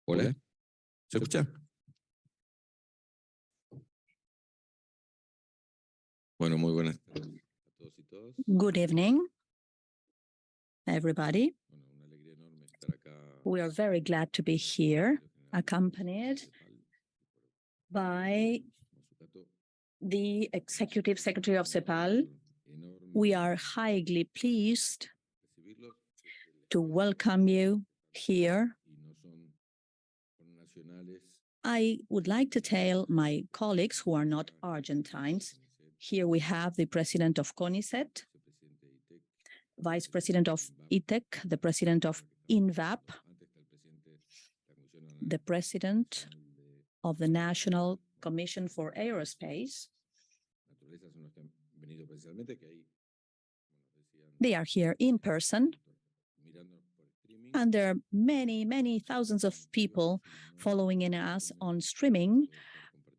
Hola, ¿se escucha? Bueno, muy buenas tardes a todos y todas. Good evening, everybody. Bueno, una alegría enorme estar acá. We are very glad to be here, accompanied by the Executive Secretary of CEPAL. We are highly pleased to welcome you here. I would like to tell my colleagues who are not Argentines. Here we have the president of CONICET, vice president of ECLAC, the president of INVAP, the president of the National Commission for Aerospace. They are here in person, and there are many, many thousands of people following in us on streaming.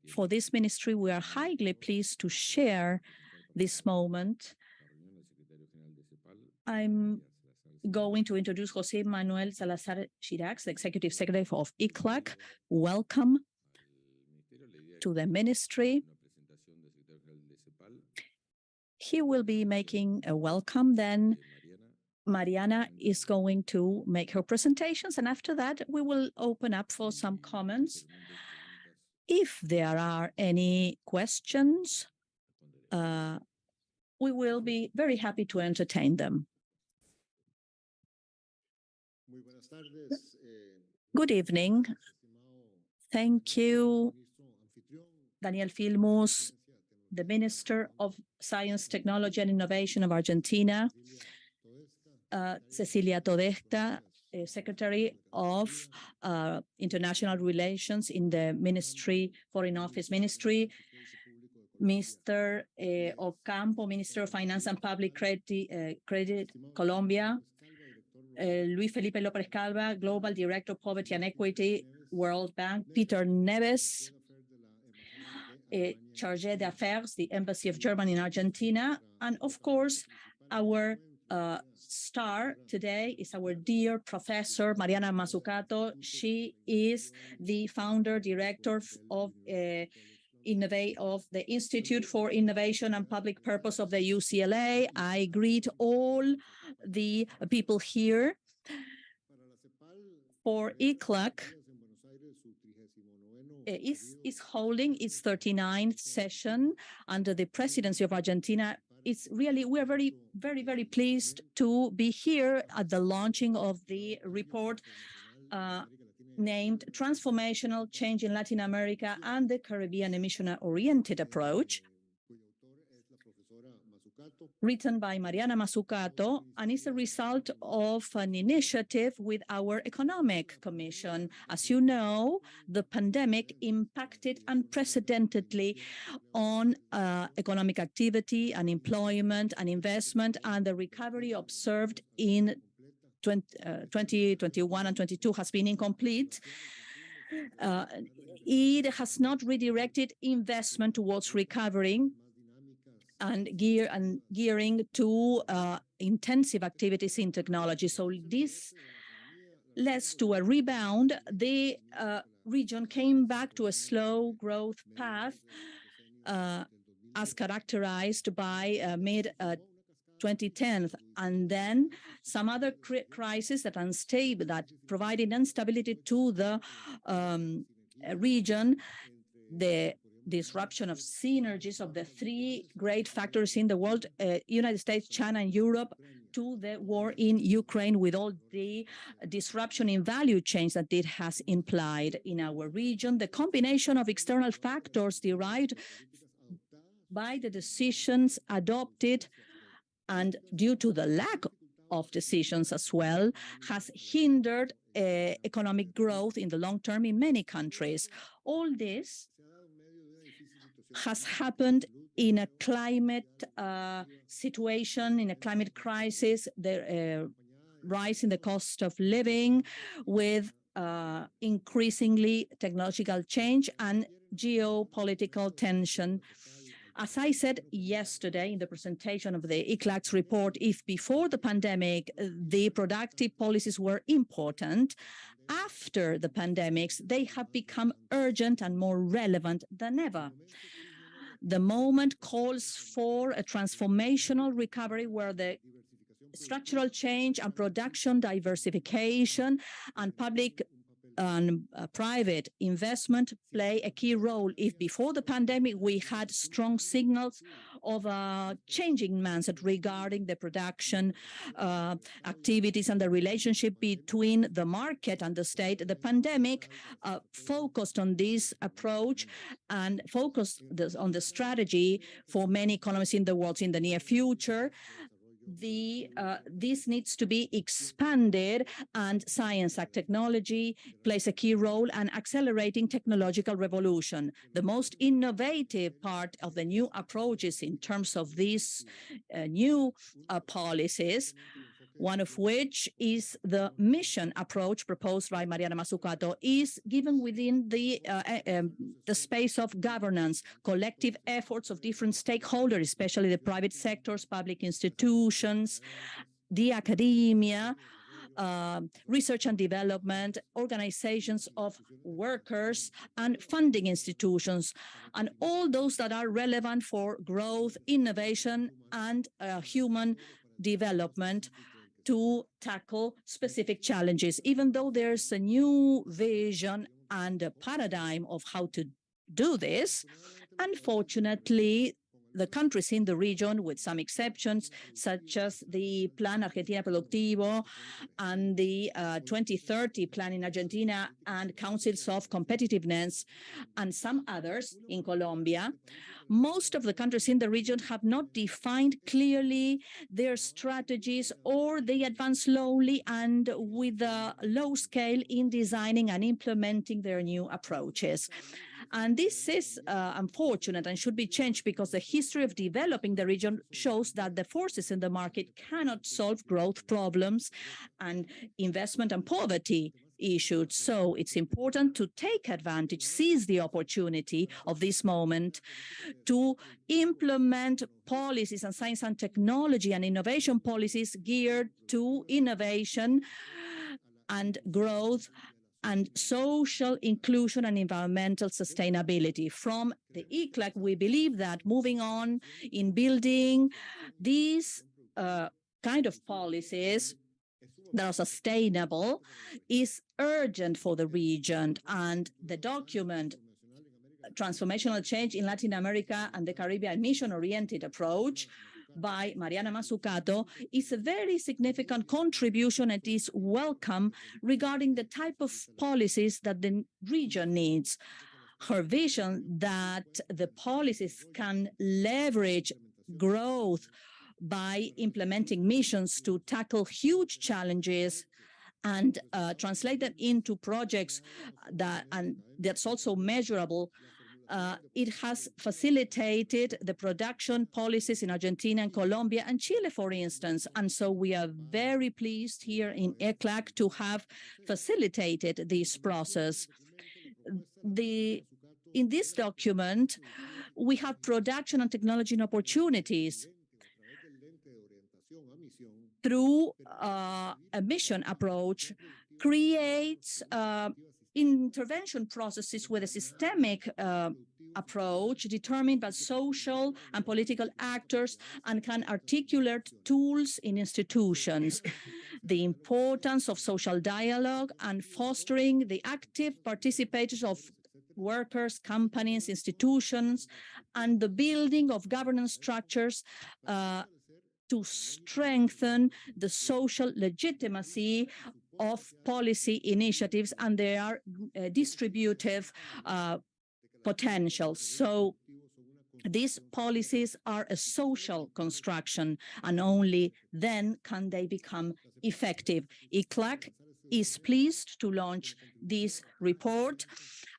For this ministry, we are highly pleased to share this moment. I'm going to introduce José Manuel Salazar-Xirinachs, the Executive Secretary of ECLAC. Welcome to the ministry. He will be making a welcome. Then Mariana is going to make her presentations, and after that, we will open up for some comments. If there are any questions, we will be very happy to entertain them. Good evening. Thank you, Daniel Filmus, the Minister of Science, Technology and Innovation of Argentina, Cecilia Todesta, Secretary of International Relations in the Ministry, Foreign Office Ministry, Mr. Ocampo, Minister of Finance and Public Credit, Colombia, Luis Felipe López Calva, Global Director of Poverty and Equity, World Bank, Peter Neves, Chargé d'Affaires, the Embassy of Germany in Argentina, and of course, our star today is our dear professor, Mariana Mazzucato. She is the founder, director of the Institute for Innovation and Public Purpose of the UCLA. I greet all the people here. For ECLAC, is holding its 39th session under the presidency of Argentina. We're very pleased to be here at the launching of the report named Transformational Change in Latin America and the Caribbean Emission-Oriented Approach, written by Mariana Mazzucato, and is a result of an initiative with our Economic Commission. As you know, the pandemic impacted unprecedentedly on economic activity and employment and investment, and the recovery observed in 2021 and 22 has been incomplete. It has not redirected investment towards recovering and gearing to intensive activities in technology. So this leads to a rebound. The region came back to a slow growth path as characterized by mid-2010s, and then some other crises that provided instability to the region, the disruption of synergies of the three great factors in the world, United States, China, and Europe, to the war in Ukraine, with all the disruption in value chains that it has implied in our region. The combination of external factors derived by the decisions adopted and due to the lack of decisions as well, has hindered economic growth in the long term in many countries. All this has happened in a climate situation, in a climate crisis, the rise in the cost of living with increasingly technological change and geopolitical tension. As I said yesterday in the presentation of the ECLAC's report, if before the pandemic, the productive policies were important, after the pandemics, they have become urgent and more relevant than ever. The moment calls for a transformational recovery where the structural change and production diversification and public and private investment play a key role. If before the pandemic we had strong signals of a changing mindset regarding the production activities and the relationship between the market and the state, the pandemic focused on this approach and focused on the strategy for many economies in the world in the near future. This needs to be expanded, and science and technology plays a key role in accelerating technological revolution. The most innovative part of the new approaches in terms of these new policies, one of which is the mission approach proposed by Mariana Mazzucato, is given within the space of governance, collective efforts of different stakeholders, especially the private sectors, public institutions, the academia, research and development, organizations of workers, and funding institutions, and all those that are relevant for growth, innovation, and human development to tackle specific challenges. Even though there's a new vision and a paradigm of how to do this, unfortunately, the countries in the region, with some exceptions, such as the Plan Argentina Productivo and the 2030 plan in Argentina and Councils of Competitiveness and some others in Colombia. Most of the countries in the region have not defined clearly their strategies, or they advance slowly and with a low scale in designing and implementing their new approaches. And this is unfortunate and should be changed, because the history of developing the region shows that the forces in the market cannot solve growth problems and investment and poverty issues. So it's important to take advantage, seize the opportunity of this moment to implement policies and science and technology and innovation policies geared to innovation and growth and social inclusion and environmental sustainability. From the ECLAC, we believe that moving on in building these kind of policies that are sustainable is urgent for the region, and the document Transformational Change in Latin America and the Caribbean Mission-Oriented Approach by Mariana Mazzucato is a very significant contribution. It is welcome regarding the type of policies that the region needs. Her vision that the policies can leverage growth by implementing missions to tackle huge challenges and translate them into projects that's also measurable. It has facilitated the production policies in Argentina and Colombia and Chile, for instance. And so we are very pleased here in ECLAC to have facilitated this process. In this document, we have production and technology and opportunities through a mission approach, creates intervention processes with a systemic approach determined by social and political actors, and can articulate tools in institutions. The importance of social dialogue and fostering the active participation of workers, companies, institutions, and the building of governance structures to strengthen the social legitimacy of policy initiatives and their distributive potential. So these policies are a social construction, and only then can they become effective. ECLAC is pleased to launch this report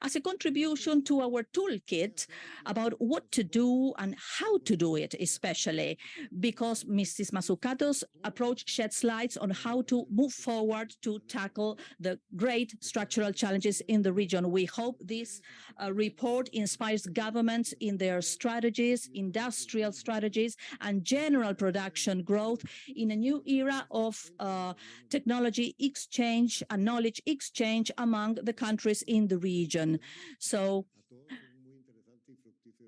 as a contribution to our toolkit about what to do and how to do it, especially because Mrs. Mazzucato's approach sheds light on how to move forward to tackle the great structural challenges in the region. We hope this report inspires governments in their strategies, industrial strategies, and general production growth in a new era of technology exchange and knowledge exchange among the countries in the region. So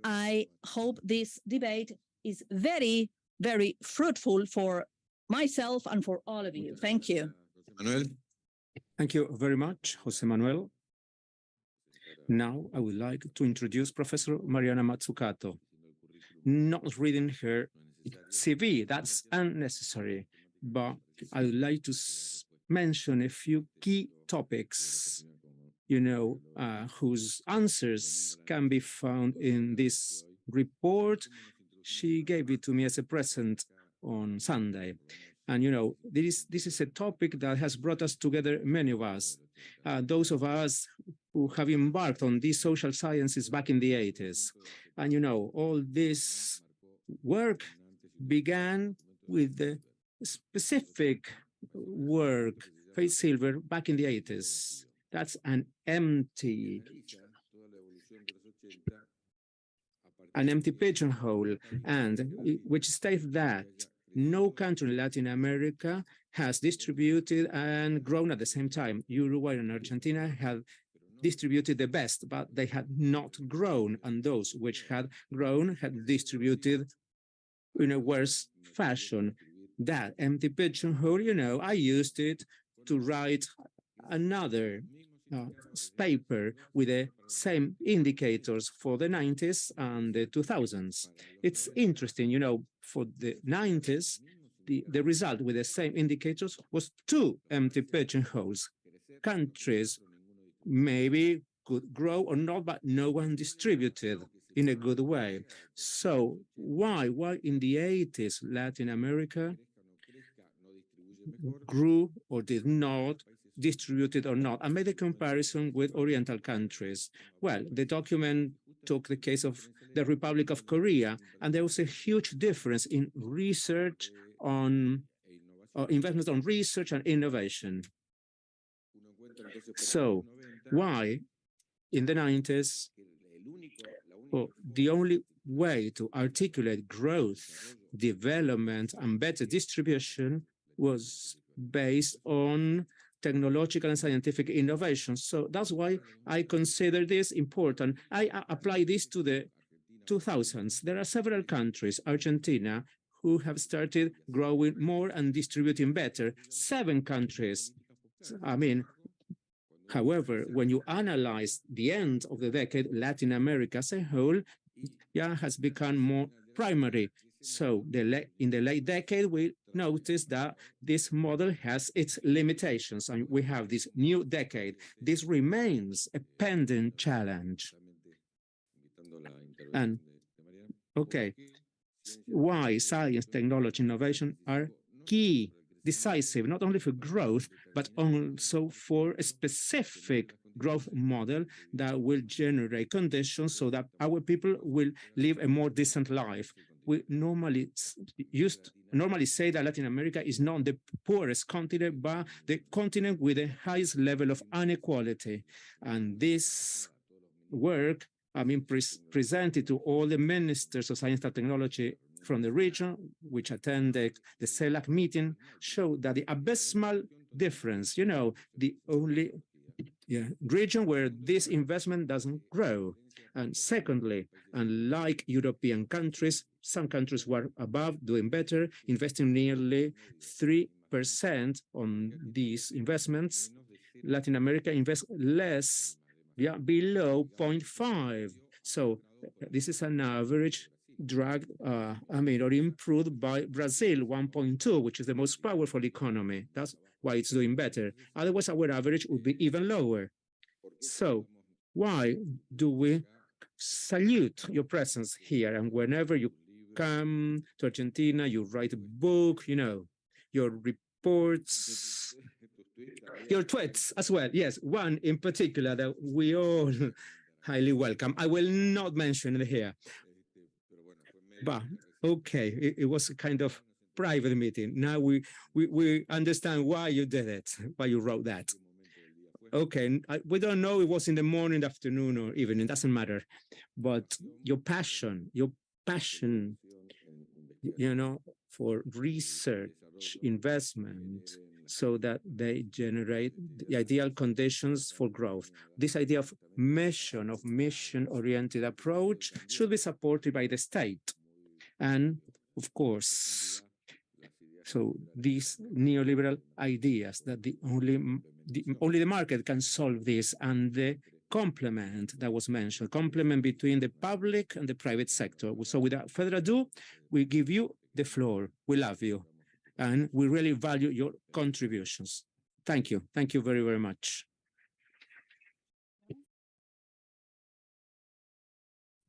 I hope this debate is very, very fruitful for myself and for all of you. Thank you. Manuel. Thank you very much, Jose Manuel. Now I would like to introduce Professor Mariana Mazzucato. Not reading her CV, that's unnecessary, but I would like to mention a few key topics, whose answers can be found in this report. She gave it to me as a present on Sunday. And, this is a topic that has brought us together, many of us, those of us who have embarked on these social sciences back in the 80s. And, all this work began with the specific work, Faith Silver, back in the 80s. That's an empty pigeonhole, and which states that no country in Latin America has distributed and grown at the same time. Uruguay and Argentina have distributed the best, but they had not grown, and those which had grown had distributed in a worse fashion. That empty pigeonhole, I used it to write another paper with the same indicators for the 90s and the 2000s. It's interesting, you know, for the 90s, the result with the same indicators was 2 empty pigeonholes. Countries maybe could grow or not, but no one distributed in a good way. So why in the 80s Latin America grew or did not, distributed or not? I made a comparison with Oriental countries. Well, the document took the case of the Republic of Korea, and there was a huge difference in research on investments on research and innovation. So why in the 90s, well, the only way to articulate growth, development, and better distribution was based on technological and scientific innovation. So that's why I consider this important. I apply this to the 2000s. There are several countries, Argentina, who have started growing more and distributing better. 7 countries. I mean, however, when you analyze the end of the decade, Latin America as a whole, has become more primary. So in the late decade, we noticed that this model has its limitations, and we have this new decade. This remains a pending challenge. And okay, why science, technology, innovation are key, decisive, not only for growth, but also for a specific growth model that will generate conditions so that our people will live a more decent life. We normally say that Latin America is not the poorest continent, but the continent with the highest level of inequality. And this work, presented to all the ministers of science and technology from the region, which attended the ECLAC meeting, showed that the abysmal difference, the only region where this investment doesn't grow. And secondly, unlike European countries, some countries were above, doing better, investing nearly 3% on these investments. Latin America invests less, below 0.5. So this is an average dragged, or improved by Brazil, 1.2, which is the most powerful economy. That's why it's doing better. Otherwise, our average would be even lower. So why do we salute your presence here? And whenever you come to Argentina, you write a book, your reports, your tweets as well. Yes, one in particular that we all highly welcome. I will not mention it here. But okay, it was a kind of private meeting. Now we understand why you did it, why you wrote that. Okay, we don't know it was in the morning, afternoon, or evening, doesn't matter. But your passion, for research, investment, so that they generate the ideal conditions for growth. This idea of mission-oriented approach should be supported by the state. And of course, so these neoliberal ideas that only the market can solve this, and the complement that was mentioned, complement between the public and the private sector. So without further ado, we give you the floor. We love you, and we really value your contributions. Thank you. Thank you very, very much.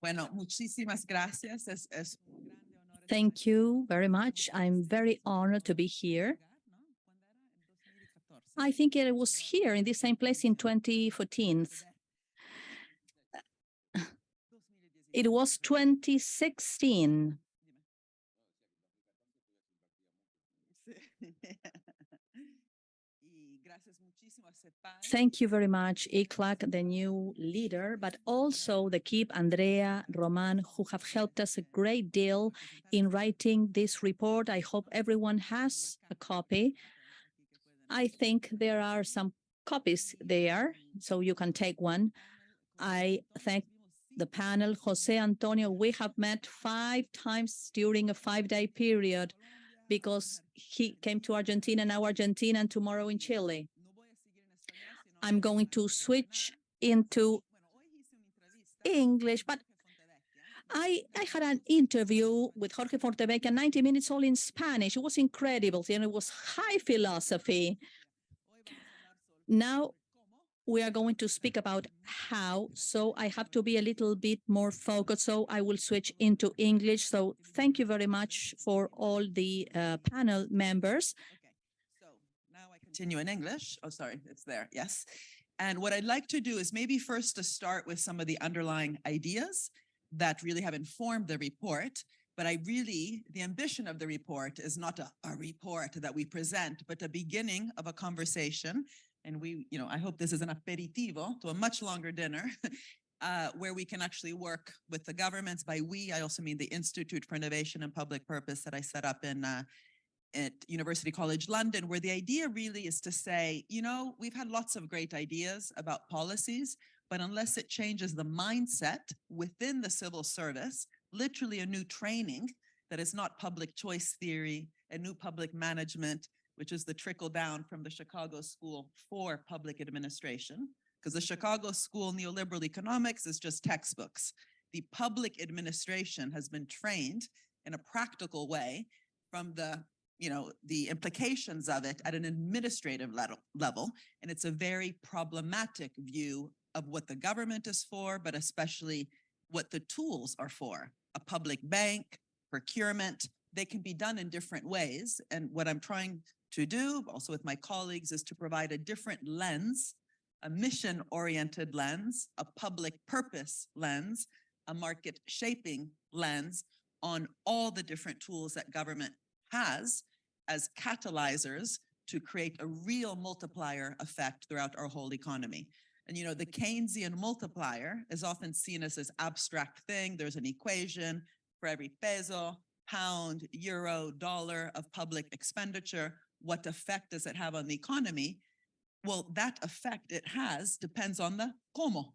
Bueno, muchísimas gracias. Thank you very much. I'm very honored to be here. I think it was here in the same place in 2014. It was 2016. Thank you very much, ECLAC, the new leader, but also the KIP, Andrea, Roman, who have helped us a great deal in writing this report. I hope everyone has a copy. I think there are some copies there, so you can take one. I thank the panel, Jose Antonio. We have met 5 times during a 5-day period because he came to Argentina, now Argentina, and tomorrow in Chile. I'm going to switch into English, but I had an interview with Jorge Fontevecchia, 90 minutes all in Spanish. It was incredible, and it was high philosophy. Now we are going to speak about how, so I have to be a little bit more focused, so I will switch into English. So thank you very much for all the panel members. Okay, so now I continue in English. Oh, sorry, it's there, yes. And what I'd like to do is maybe first to start with some of the underlying ideas that really have informed the report. But the ambition of the report is not a report that we present, but a beginning of a conversation. And I hope this is an aperitivo to a much longer dinner where we can actually work with the governments. By we, I also mean the Institute for Innovation and Public Purpose that I set up at University College London, where the idea really is to say, we've had lots of great ideas about policies, but unless it changes the mindset within the civil service, literally a new training that is not public choice theory, a new public management, which is the trickle down from the Chicago School for Public Administration, because the Chicago School neoliberal economics is just textbooks. The public administration has been trained in a practical way from the implications of it at an administrative level. And it's a very problematic view of what the government is for, but especially what the tools are for. A public bank, procurement, they can be done in different ways. And what I'm trying to do, also with my colleagues, is to provide a different lens, a mission-oriented lens, a public purpose lens, a market shaping lens on all the different tools that government has as catalyzers to create a real multiplier effect throughout our whole economy. And the Keynesian multiplier is often seen as this abstract thing. There's an equation for every peso, pound, euro, dollar of public expenditure. What effect does it have on the economy? Well, that effect it has depends on the cómo,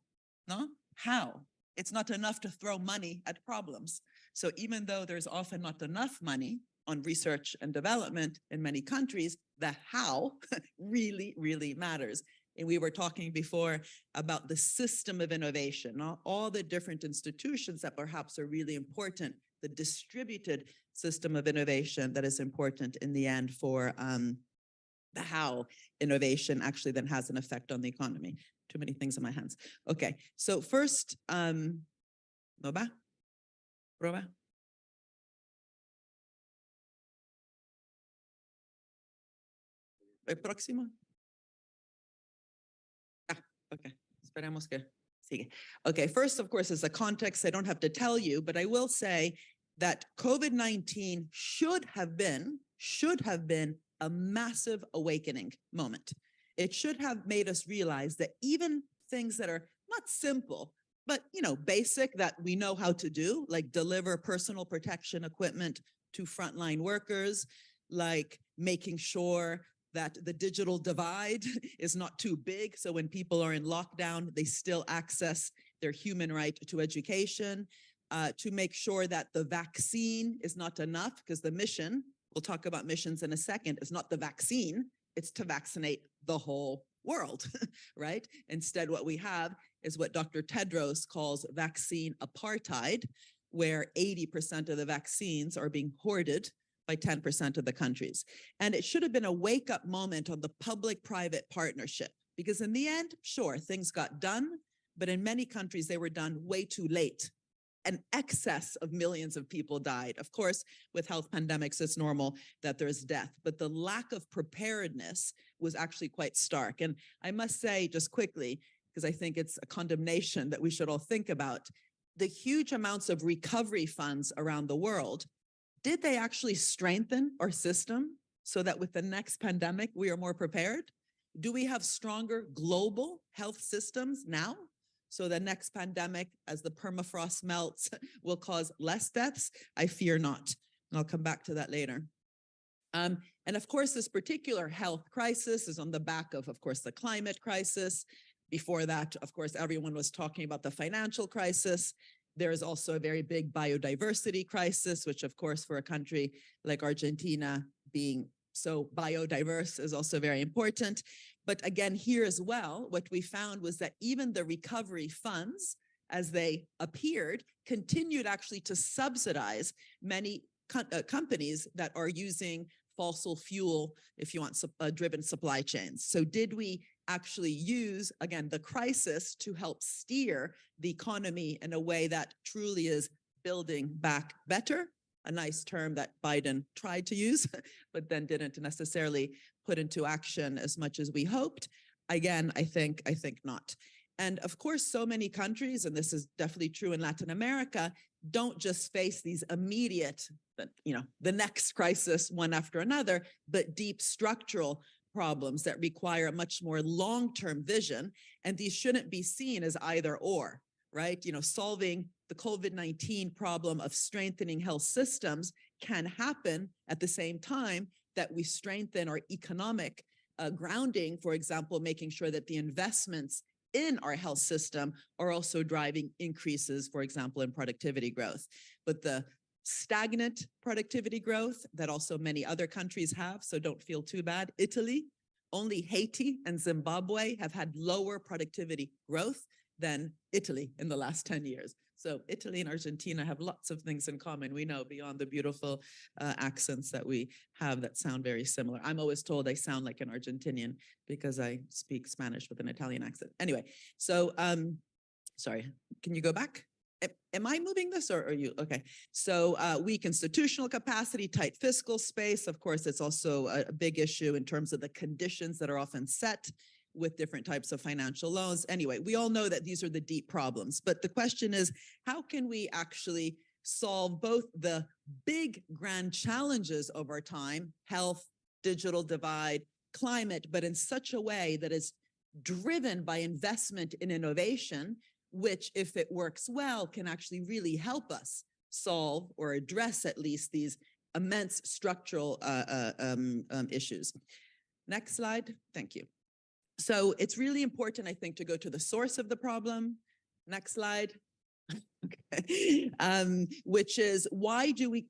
no? How. It's not enough to throw money at problems. So even though there's often not enough money on research and development in many countries, the how really, really matters. And we were talking before about the system of innovation, all the different institutions that perhaps are really important, the distributed system of innovation that is important in the end for the how innovation actually then has an effect on the economy. Too many things in my hands. Okay, so first, ¿no va? ¿Proba? ¿El próximo? Okay, esperemos que sigue. Okay, first, of course, as a context, I don't have to tell you, but I will say that COVID-19 should have been a massive awakening moment. It should have made us realize that even things that are not simple, but basic that we know how to do, like deliver personal protection equipment to frontline workers, like making sure that the digital divide is not too big. So when people are in lockdown, they still access their human right to education, to make sure that the vaccine is not enough, because the mission, we'll talk about missions in a second, is not the vaccine, it's to vaccinate the whole world, right? Instead, what we have is what Dr. Tedros calls vaccine apartheid, where 80% of the vaccines are being hoarded by 10% of the countries. And it should have been a wake-up moment on the public-private partnership, because in the end, sure, things got done, but in many countries, they were done way too late. An excess of millions of people died. Of course, with health pandemics, it's normal that there's death, but the lack of preparedness was actually quite stark. And I must say, just quickly, because I think it's a condemnation that we should all think about, the huge amounts of recovery funds around the world, did they actually strengthen our system so that with the next pandemic, we are more prepared? Do we have stronger global health systems now? So the next pandemic, as the permafrost melts, will cause less deaths? I fear not. And I'll come back to that later. And of course, this particular health crisis is on the back of course, the climate crisis. Before that, of course, everyone was talking about the financial crisis. There is also a very big biodiversity crisis, which of course, for a country like Argentina being So biodiverse is also very important. But again, here as well, what we found was that even the recovery funds, as they appeared, continued actually to subsidize many companies that are using fossil fuel, if you want, driven supply chains. So did we actually use, again, the crisis to help steer the economy in a way that truly is building back better? A nice term that Biden tried to use, but then didn't necessarily put into action as much as we hoped. Again, I think not. And of course, so many countries, and this is definitely true in Latin America, don't just face these immediate, the next crisis one after another, but deep structural problems that require a much more long-term vision. And these shouldn't be seen as either or, right? Solving the COVID-19 problem of strengthening health systems can happen at the same time that we strengthen our economic grounding, for example, making sure that the investments in our health system are also driving increases, for example, in productivity growth. But the stagnant productivity growth that also many other countries have, so don't feel too bad. Italy, only Haiti and Zimbabwe have had lower productivity growth than Italy in the last 10 years. So Italy and Argentina have lots of things in common, we know, beyond the beautiful accents that we have that sound very similar. I'm always told I sound like an Argentinian because I speak Spanish with an Italian accent. Anyway, so sorry, can you go back? Am I moving this or are you? Okay. So weak institutional capacity, tight fiscal space. Of course, it's also a big issue in terms of the conditions that are often set with different types of financial loans. Anyway, we all know that these are the deep problems, but the question is, how can we actually solve both the big grand challenges of our time, health, digital divide, climate, but in such a way that is driven by investment in innovation, which if it works well, can actually really help us solve or address at least these immense structural issues. Next slide, thank you. So it's really important, I think, to go to the source of the problem. Next slide. Okay. Which is, why do we...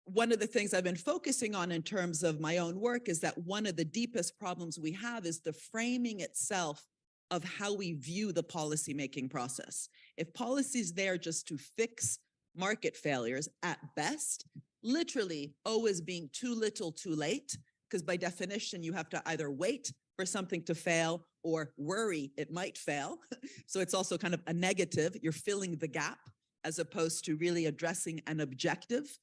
One of the things I've been focusing on in terms of my own work is that one of the deepest problems we have is the framing itself of how we view the policymaking process. If policy is there just to fix market failures at best, literally always being too little, too late, because by definition, you have to either wait for something to fail or worry it might fail. So it's also kind of a negative. You're filling the gap as opposed to really addressing an objective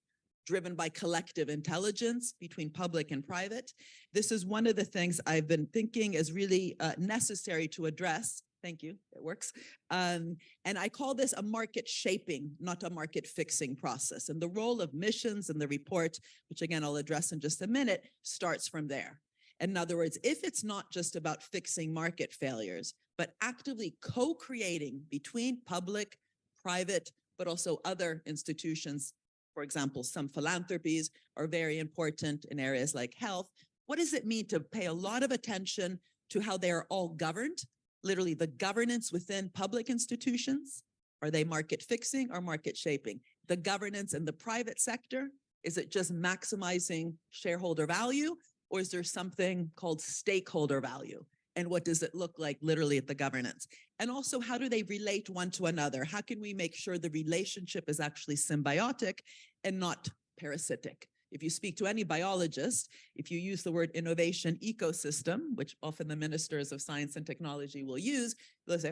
driven by collective intelligence between public and private. This is one of the things I've been thinking is really necessary to address. Thank you, it works. And I call this a market shaping, not a market fixing process. And the role of missions and the report, which again, I'll address in just a minute, starts from there. In other words, if it's not just about fixing market failures, but actively co-creating between public, private, but also other institutions, for example, some philanthropies are very important in areas like health. What does it mean to pay a lot of attention to how they are all governed? Literally the governance within public institutions. Are they market fixing or market shaping? The governance in the private sector, is it just maximizing shareholder value? Or is there something called stakeholder value? And what does it look like literally at the governance? And also, how do they relate one to another? How can we make sure the relationship is actually symbiotic and not parasitic? If you speak to any biologist, if you use the word innovation ecosystem, which often the ministers of science and technology will use, they'll say,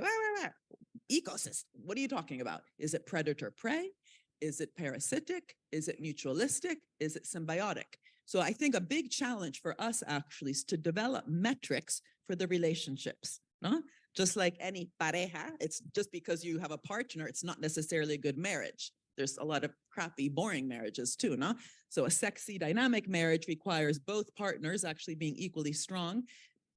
ecosystem, what are you talking about? Is it predator-prey? Is it parasitic? Is it mutualistic? Is it symbiotic? So I think a big challenge for us actually is to develop metrics for the relationships. No? Just like any pareja, it's just because you have a partner, it's not necessarily a good marriage. There's a lot of crappy, boring marriages too, no? So a sexy, dynamic marriage requires both partners actually being equally strong,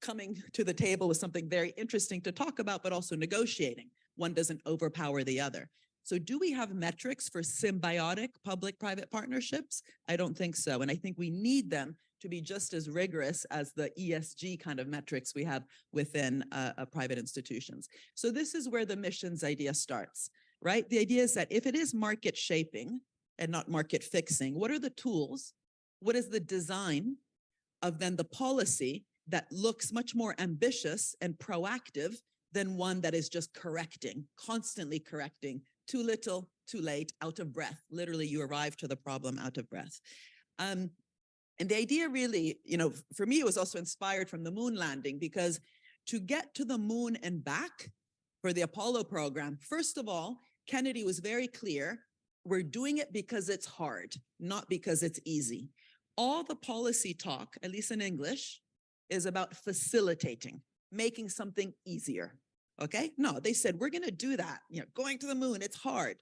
coming to the table with something very interesting to talk about, but also negotiating. One doesn't overpower the other. So do we have metrics for symbiotic public-private partnerships? I don't think so. And I think we need them to be just as rigorous as the ESG kind of metrics we have within private institutions. So this is where the missions idea starts, right? The idea is that if it is market shaping, and not market fixing? What are the tools? What is the design of then the policy that looks much more ambitious and proactive than one that is just correcting, constantly correcting, too little, too late, out of breath. Literally, you arrive to the problem out of breath. And the idea really, for me, it was also inspired from the moon landing, because to get to the moon and back for the Apollo program, first of all, Kennedy was very clear, we're doing it because it's hard, not because it's easy. All the policy talk, at least in English, is about facilitating, making something easier. Okay? No, they said, we're going to do that. Going to the moon, it's hard.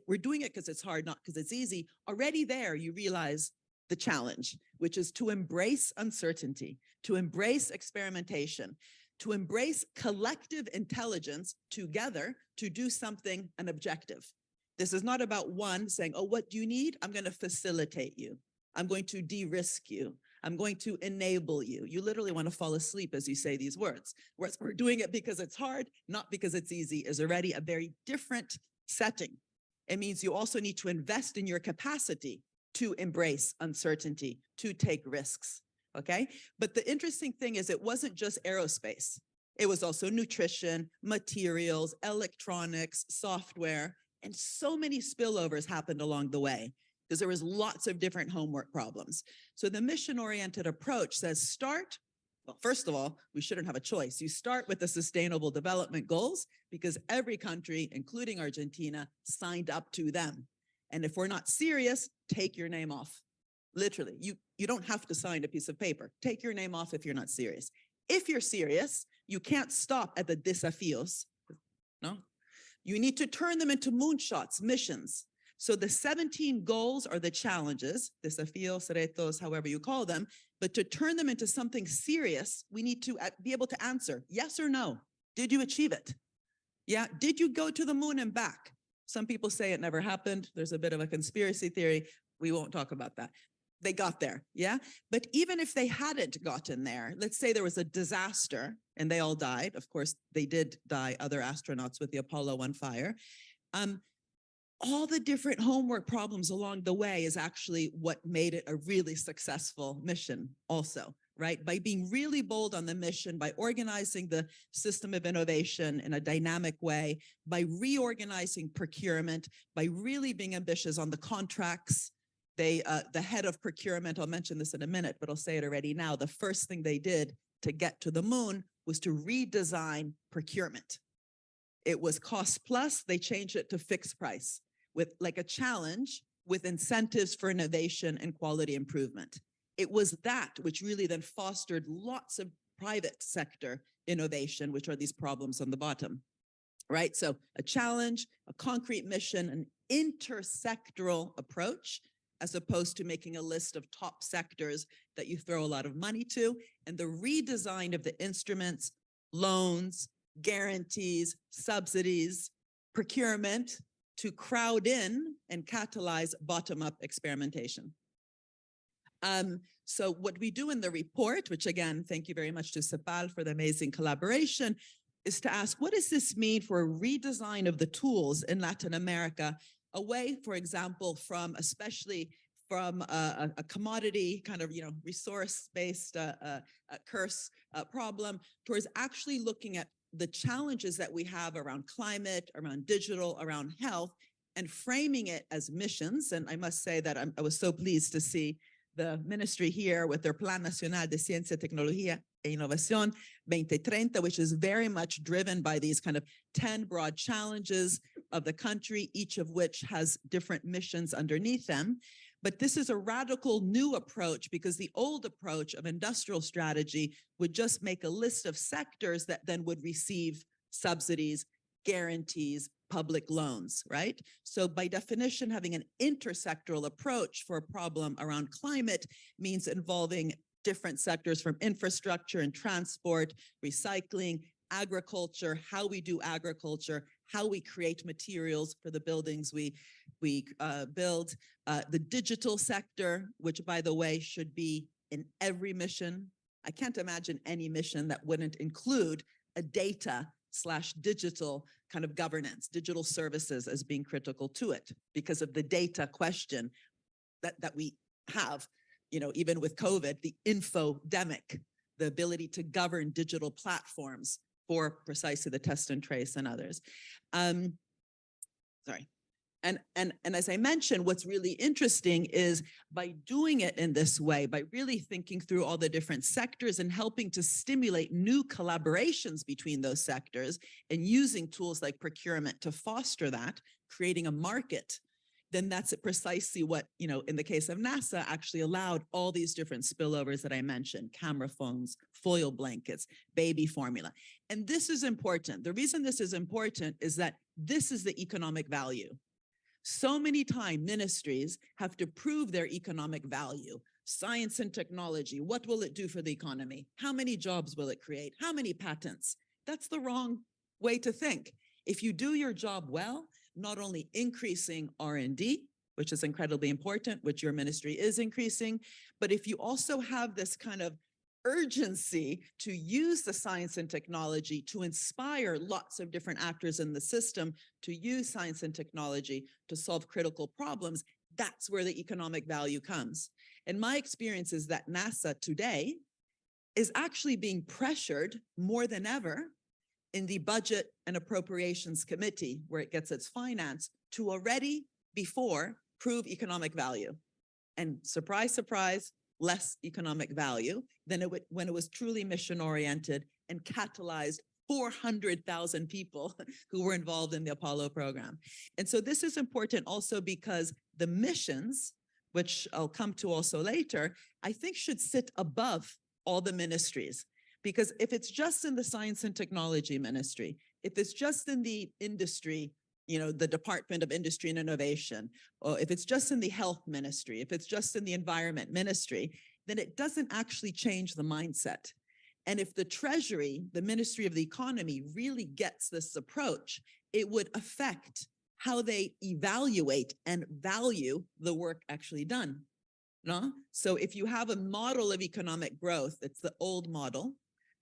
We're doing it because it's hard, not because it's easy. Already there, you realize the challenge, which is to embrace uncertainty, to embrace experimentation, to embrace collective intelligence together to do something, an objective. This is not about one saying, oh, what do you need? I'm going to facilitate you. I'm going to de-risk you. I'm going to enable you. You literally want to fall asleep as you say these words. Whereas we're doing it because it's hard, not because it's easy, is already a very different setting. It means you also need to invest in your capacity to embrace uncertainty, to take risks, okay? But the interesting thing is it wasn't just aerospace. It was also nutrition, materials, electronics, software, and so many spillovers happened along the way, because there was lots of different homework problems. So the mission-oriented approach says well, first of all, we shouldn't have a choice. You start with the Sustainable Development Goals because every country, including Argentina, signed up to them. And if we're not serious, take your name off. Literally, you don't have to sign a piece of paper. Take your name off if you're not serious. If you're serious, you can't stop at the desafíos. No? You need to turn them into moonshots, missions. So the 17 goals are the challenges, desafíos, retos, however you call them, but to turn them into something serious, we need to be able to answer yes or no. Did you achieve it? Yeah. Did you go to the moon and back? Some people say it never happened. There's a bit of a conspiracy theory. We won't talk about that. They got there. Yeah. But even if they hadn't gotten there, let's say there was a disaster and they all died. Of course, they did die, other astronauts with the Apollo 1 fire. All the different homework problems along the way is actually what made it a really successful mission also, right? By being really bold on the mission, by organizing the system of innovation in a dynamic way, by reorganizing procurement, by really being ambitious on the contracts. The head of procurement, I'll mention this in a minute, but I'll say it already now. The first thing they did to get to the moon was to redesign procurement. It was cost plus, they changed it to fixed price, with like a challenge with incentives for innovation and quality improvement. It was that which really then fostered lots of private sector innovation, which are these problems on the bottom, right? So a challenge, a concrete mission, an intersectoral approach, as opposed to making a list of top sectors that you throw a lot of money to, and the redesign of the instruments, loans, guarantees, subsidies, procurement, to crowd in and catalyze bottom-up experimentation. So what we do in the report, which again, thank you very much to CEPAL for the amazing collaboration, is to ask, what does this mean for a redesign of the tools in Latin America, away, for example, especially from a commodity kind of, resource-based curse problem, towards actually looking at the challenges that we have around climate, around digital, around health, and framing it as missions. And I must say that I was so pleased to see the ministry here with their Plan Nacional de Ciencia, Tecnología e Innovación 2030, which is very much driven by these kind of 10 broad challenges of the country, each of which has different missions underneath them. But this is a radical new approach, because the old approach of industrial strategy would just make a list of sectors that then would receive subsidies, guarantees, public loans, right? So by definition, having an intersectoral approach for a problem around climate means involving different sectors, from infrastructure and transport, recycling, agriculture, how we do agriculture, how we create materials for the buildings we build, the digital sector, which, by the way, should be in every mission. I can't imagine any mission that wouldn't include a data/digital kind of governance, digital services as being critical to it because of the data question that we have, even with COVID, the infodemic, the ability to govern digital platforms for precisely the test and trace and others. Sorry. And as I mentioned, what's really interesting is by doing it in this way, by really thinking through all the different sectors and helping to stimulate new collaborations between those sectors and using tools like procurement to foster that, creating a market, then that's precisely what, in the case of NASA, actually allowed all these different spillovers that I mentioned, camera phones, foil blankets, baby formula. And this is important. The reason this is important is that this is the economic value. So many times ministries have to prove their economic value. Science and technology, what will it do for the economy? How many jobs will it create? How many patents? That's the wrong way to think. If you do your job well, not only increasing R&D, which is incredibly important, which your ministry is increasing, but if you also have this kind of urgency to use the science and technology to inspire lots of different actors in the system to use science and technology to solve critical problems, that's where the economic value comes. And my experience is that NASA today is actually being pressured more than ever in the Budget and Appropriations Committee, where it gets its finance, to already before prove economic value. And surprise, surprise, less economic value than when it was truly mission-oriented and catalyzed 400,000 people who were involved in the Apollo program. And so this is important also because the missions, which I'll come to also later, I think should sit above all the ministries. Because if it's just in the science and technology ministry, if it's just in the industry, the Department of Industry and Innovation, or if it's just in the health ministry, if it's just in the environment ministry, then it doesn't actually change the mindset. And if the Treasury, the Ministry of the Economy, really gets this approach, it would affect how they evaluate and value the work actually done. No? So if you have a model of economic growth, it's the old model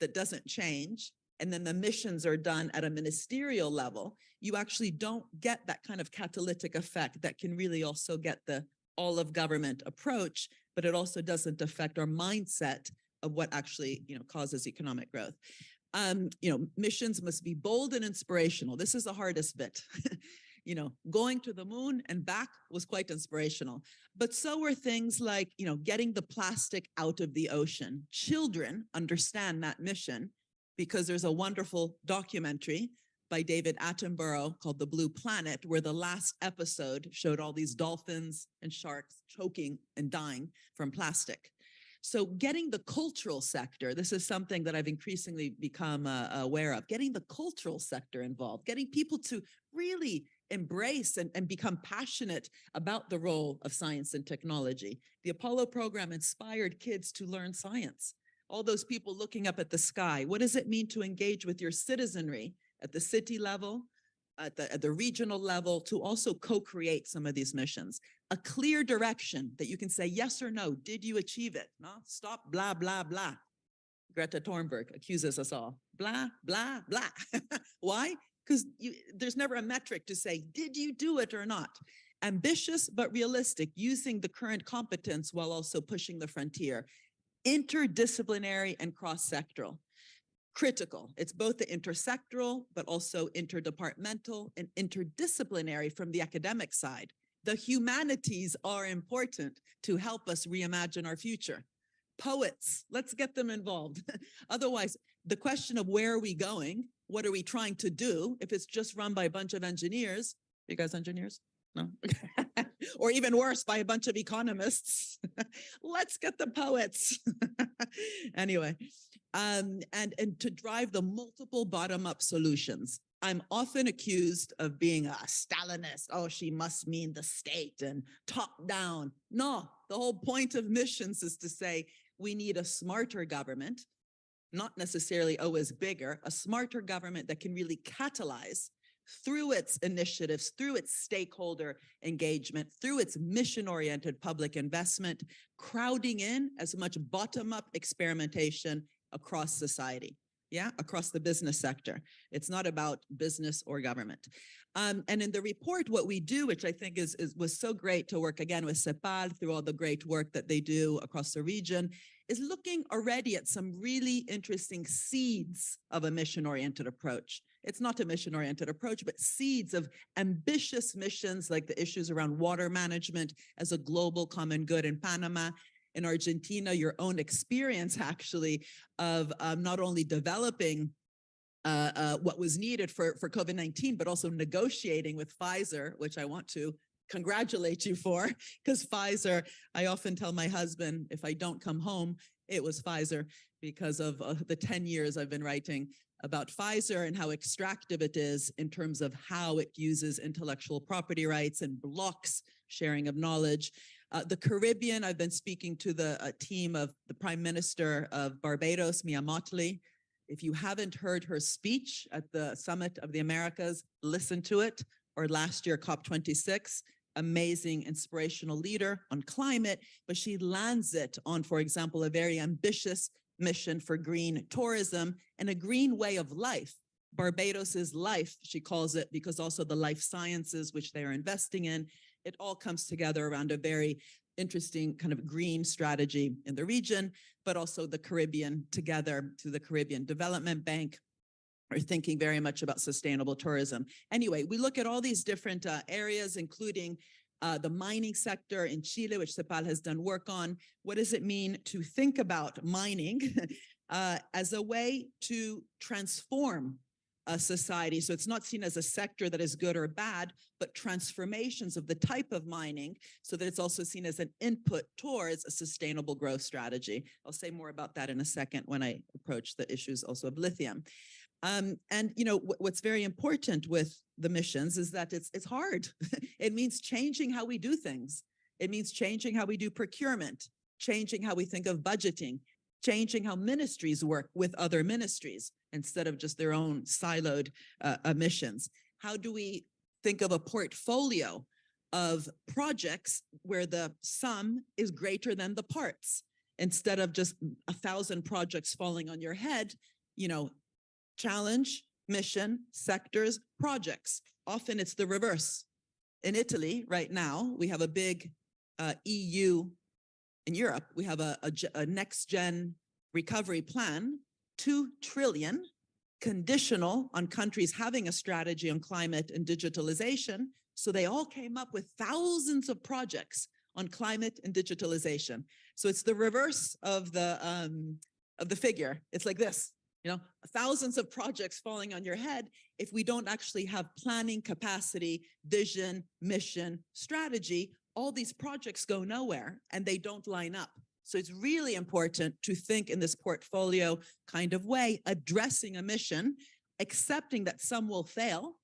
that doesn't change, and then the missions are done at a ministerial level, you actually don't get that kind of catalytic effect that can really also get the all of government approach, but it also doesn't affect our mindset of what actually, causes economic growth. Missions must be bold and inspirational. This is the hardest bit. Going to the moon and back was quite inspirational, but so were things like, getting the plastic out of the ocean. Children understand that mission because there's a wonderful documentary by David Attenborough called The Blue Planet, where the last episode showed all these dolphins and sharks choking and dying from plastic. So getting the cultural sector, this is something that I've increasingly become aware of, getting the cultural sector involved, getting people to really embrace and become passionate about the role of science and technology. The Apollo program inspired kids to learn science. All those people looking up at the sky. What does it mean to engage with your citizenry at the city level, at the regional level, to also co-create some of these missions? A clear direction that you can say yes or no. Did you achieve it? No, stop, blah, blah, blah. Greta Thunberg accuses us all. Blah, blah, blah. Why? Because there's never a metric to say, did you do it or not? Ambitious but realistic, using the current competence while also pushing the frontier. Interdisciplinary and cross-sectoral. Critical. It's both the intersectoral, but also interdepartmental and interdisciplinary from the academic side. The humanities are important to help us reimagine our future. Poets, let's get them involved. Otherwise, the question of where are we going? What are we trying to do? If it's just run by a bunch of engineers, you guys engineers? No? Or even worse, by a bunch of economists. Let's get the poets. Anyway, and to drive the multiple bottom-up solutions. I'm often accused of being a Stalinist. Oh, she must mean the state and top down. No, the whole point of missions is to say we need a smarter government, not necessarily always bigger, a smarter government that can really catalyze through its initiatives, through its stakeholder engagement, through its mission-oriented public investment, crowding in as much bottom-up experimentation across society. yeah, across the business sector. It's not about business or government. And in the report, what we do, which I think was so great to work again with CEPAL through all the great work that they do across the region, is looking already at some really interesting seeds of a mission-oriented approach. It's not a mission-oriented approach, but seeds of ambitious missions like the issues around water management as a global common good in Panama. In Argentina, your own experience actually of not only developing what was needed for COVID-19, but also negotiating with Pfizer, which I want to congratulate you for, because Pfizer, I often tell my husband, if I don't come home, it was Pfizer, because of the 10 years I've been writing about Pfizer and how extractive it is in terms of how it uses intellectual property rights and blocks sharing of knowledge. The Caribbean, I've been speaking to the team of the Prime Minister of Barbados, Mia Mottley. If you haven't heard her speech at the Summit of the Americas, listen to it. Or last year, COP26, amazing, inspirational leader on climate, but she lands it on, for example, a very ambitious mission for green tourism and a green way of life. Barbados is life, she calls it, because also the life sciences, which they are investing in, it all comes together around a very interesting kind of green strategy in the region, but also the Caribbean together through the Caribbean Development Bank are thinking very much about sustainable tourism. Anyway, we look at all these different areas, including the mining sector in Chile, which CEPAL has done work on. What does it mean to think about mining as a way to transform a society? So it's not seen as a sector that is good or bad, but transformations of the type of mining so that it's also seen as an input towards a sustainable growth strategy. I'll say more about that in a second when I approach the issues also of lithium. And you know what's very important with the missions is that it's hard. It means changing how we do things. It means changing how we do procurement, changing how we think of budgeting, changing how ministries work with other ministries instead of just their own siloed missions. How do we think of a portfolio of projects where the sum is greater than the parts instead of just 1,000 projects falling on your head? You know, challenge, mission, sectors, projects. Often it's the reverse. In Italy right now, we have a big EU, in Europe, we have a next-gen recovery plan, 2 trillion, conditional on countries having a strategy on climate and digitalization. So they all came up with thousands of projects on climate and digitalization. So it's the reverse of the figure. It's like this. You know, thousands of projects falling on your head if we don't actually have planning capacity, vision, mission, strategy. All these projects go nowhere and they don't line up. So it's really important to think in this portfolio kind of way, addressing a mission, accepting that some will fail,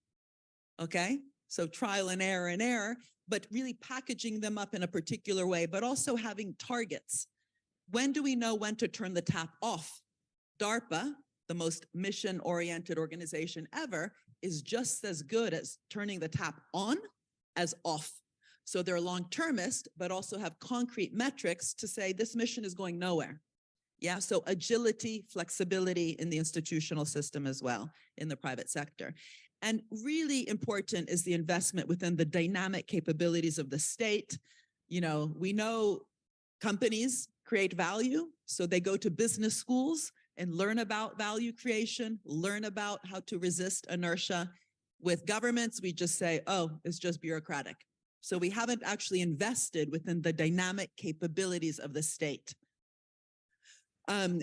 okay? So trial and error, but really packaging them up in a particular way, but also having targets. When do we know when to turn the tap off? DARPA, the most mission-oriented organization ever, is just as good as turning the tap on as off. So they're long-termist, but also have concrete metrics to say this mission is going nowhere. Yeah, so agility, flexibility in the institutional system as well in the private sector. And really important is the investment within the dynamic capabilities of the state. You know, we know companies create value, so they go to business schools and learn about value creation, learn about how to resist inertia. With governments, we just say, oh, it's just bureaucratic. So we haven't actually invested within the dynamic capabilities of the state.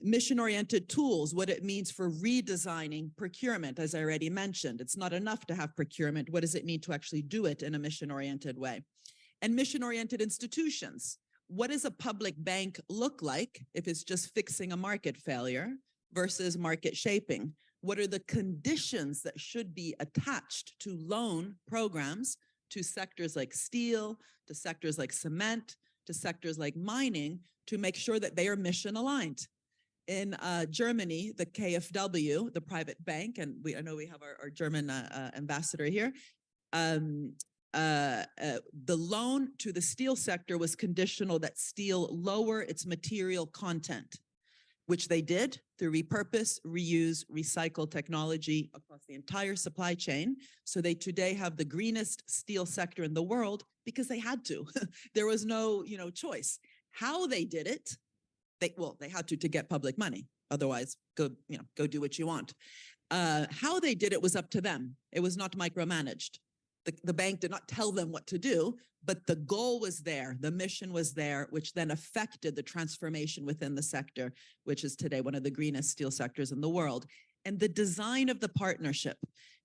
Mission-oriented tools, what it means for redesigning procurement, as I already mentioned. It's not enough to have procurement. What does it mean to actually do it in a mission-oriented way? And mission-oriented institutions. What does a public bank look like if it's just fixing a market failure versus market shaping? What are the conditions that should be attached to loan programs to sectors like steel, to sectors like cement, to sectors like mining, to make sure that they are mission aligned? In Germany, the KfW, the private bank, and I know we have our German ambassador here, the loan to the steel sector was conditional that steel lower its material content. which they did through repurpose, reuse, recycle technology across the entire supply chain. So they today have the greenest steel sector in the world because they had to. There was no, choice. How they did it, they had to get public money. Otherwise, go do what you want. How they did it was up to them. It was not micromanaged. The bank did not tell them what to do, but the goal was there, the mission was there, which then affected the transformation within the sector, which is today one of the greenest steel sectors in the world. And the design of the partnership,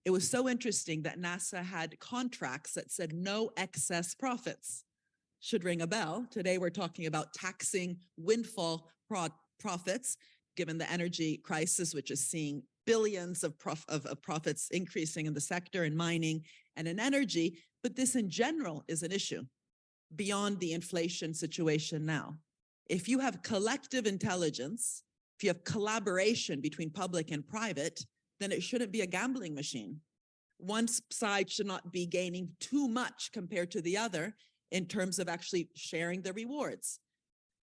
it was so interesting that NASA had contracts that said no excess profits. Should ring a bell. Today we're talking about taxing windfall profits, given the energy crisis, which is seeing billions of profits increasing in the sector, in mining and in energy. But this in general is an issue beyond the inflation situation now. If you have collective intelligence, if you have collaboration between public and private, then it shouldn't be a gambling machine. One side should not be gaining too much compared to the other in terms of actually sharing the rewards,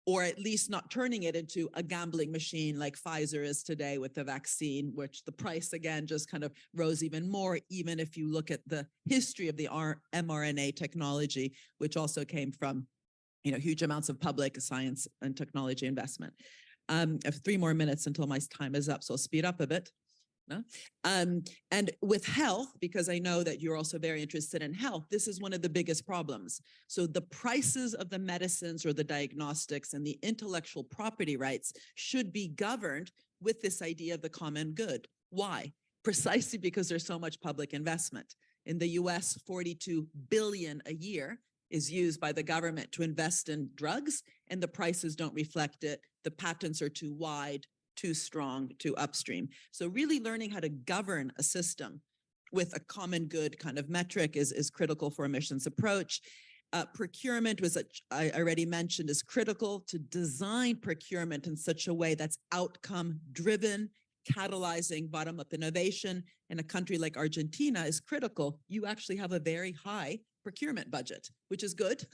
or at least not turning it into a gambling machine like Pfizer is today with the vaccine, which the price again just kind of rose even more, even if you look at the history of the mRNA technology, which also came from huge amounts of public science and technology investment. I have 3 more minutes until my time is up, so I'll speed up a bit. No? And with health, because I know that you're also very interested in health, this is one of the biggest problems. So the prices of the medicines or the diagnostics and the intellectual property rights should be governed with this idea of the common good. Why? Precisely because there's so much public investment. In the US, 42 billion a year is used by the government to invest in drugs, and the prices don't reflect it. The patents are too wide, too strong, too upstream. So really learning how to govern a system with a common good kind of metric is critical for a missions approach. Procurement, was I already mentioned, is critical. To design procurement in such a way that's outcome driven, catalyzing bottom-up innovation in a country like Argentina is critical. You actually have a very high procurement budget, which is good,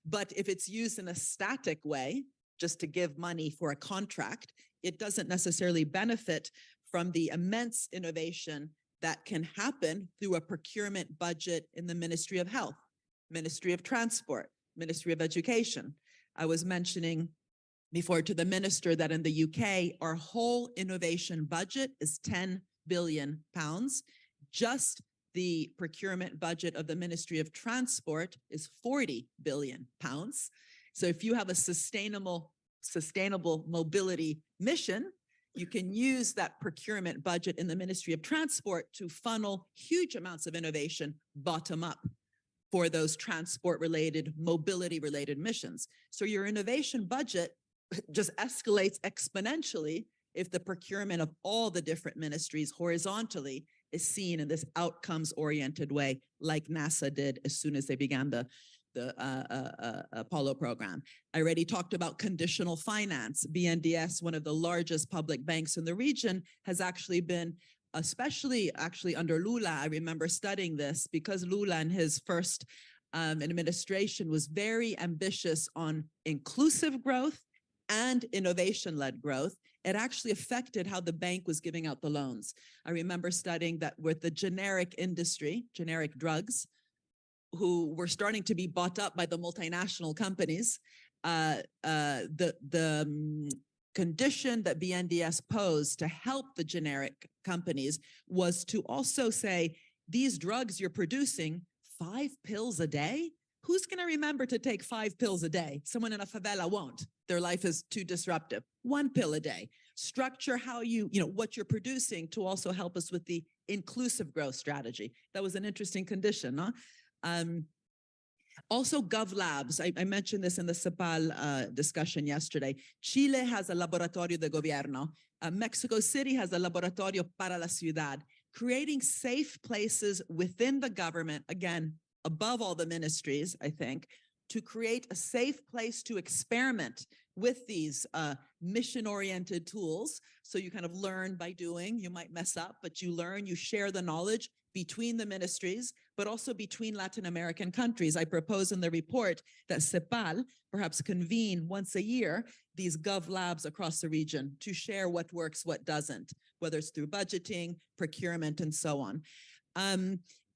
but if it's used in a static way, just to give money for a contract, it doesn't necessarily benefit from the immense innovation that can happen through a procurement budget in the Ministry of Health, Ministry of Transport, Ministry of Education. I was mentioning before to the minister that in the UK, our whole innovation budget is £10 billion. Just the procurement budget of the Ministry of Transport is £40 billion. So if you have a sustainable mobility mission, you can use that procurement budget in the Ministry of Transport to funnel huge amounts of innovation bottom up for those transport-related, mobility-related missions. So your innovation budget just escalates exponentially if the procurement of all the different ministries horizontally is seen in this outcomes-oriented way, like NASA did as soon as they began the Apollo program. I already talked about conditional finance. BNDES, one of the largest public banks in the region, has actually been, especially actually under Lula, I remember studying this because Lula in his first administration was very ambitious on inclusive growth and innovation-led growth. It actually affected how the bank was giving out the loans. I remember studying that with the generic industry, generic drugs, who were starting to be bought up by the multinational companies, the condition that BNDES posed to help the generic companies was to also say, these drugs you're producing, 5 pills a day? Who's going to remember to take 5 pills a day? Someone in a favela won't. Their life is too disruptive. 1 pill a day. Structure how what you're producing to also help us with the inclusive growth strategy. That was an interesting condition, huh? Also, GovLabs. I mentioned this in the CEPAL discussion yesterday. Chile has a laboratorio de gobierno. Mexico City has a laboratorio para la ciudad, creating safe places within the government, again, above all the ministries, I think, to create a safe place to experiment with these mission-oriented tools. So you kind of learn by doing. You might mess up, but you learn, you share the knowledge, between the ministries, but also between Latin American countries. I propose in the report that CEPAL perhaps convene once a year these Gov labs across the region to share what works, what doesn't, whether it's through budgeting, procurement, and so on.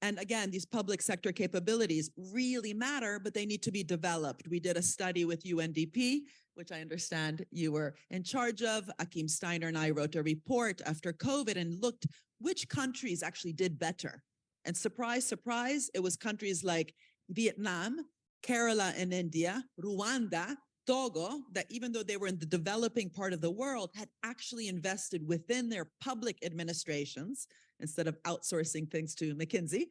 And again, these public sector capabilities really matter, but they need to be developed. We did a study with UNDP, which I understand you were in charge of. Akim Steiner and I wrote a report after COVID and looked which countries actually did better. And surprise, surprise, it was countries like Vietnam, Kerala in India, Rwanda, Togo, that even though they were in the developing part of the world, had actually invested within their public administrations, instead of outsourcing things to McKinsey,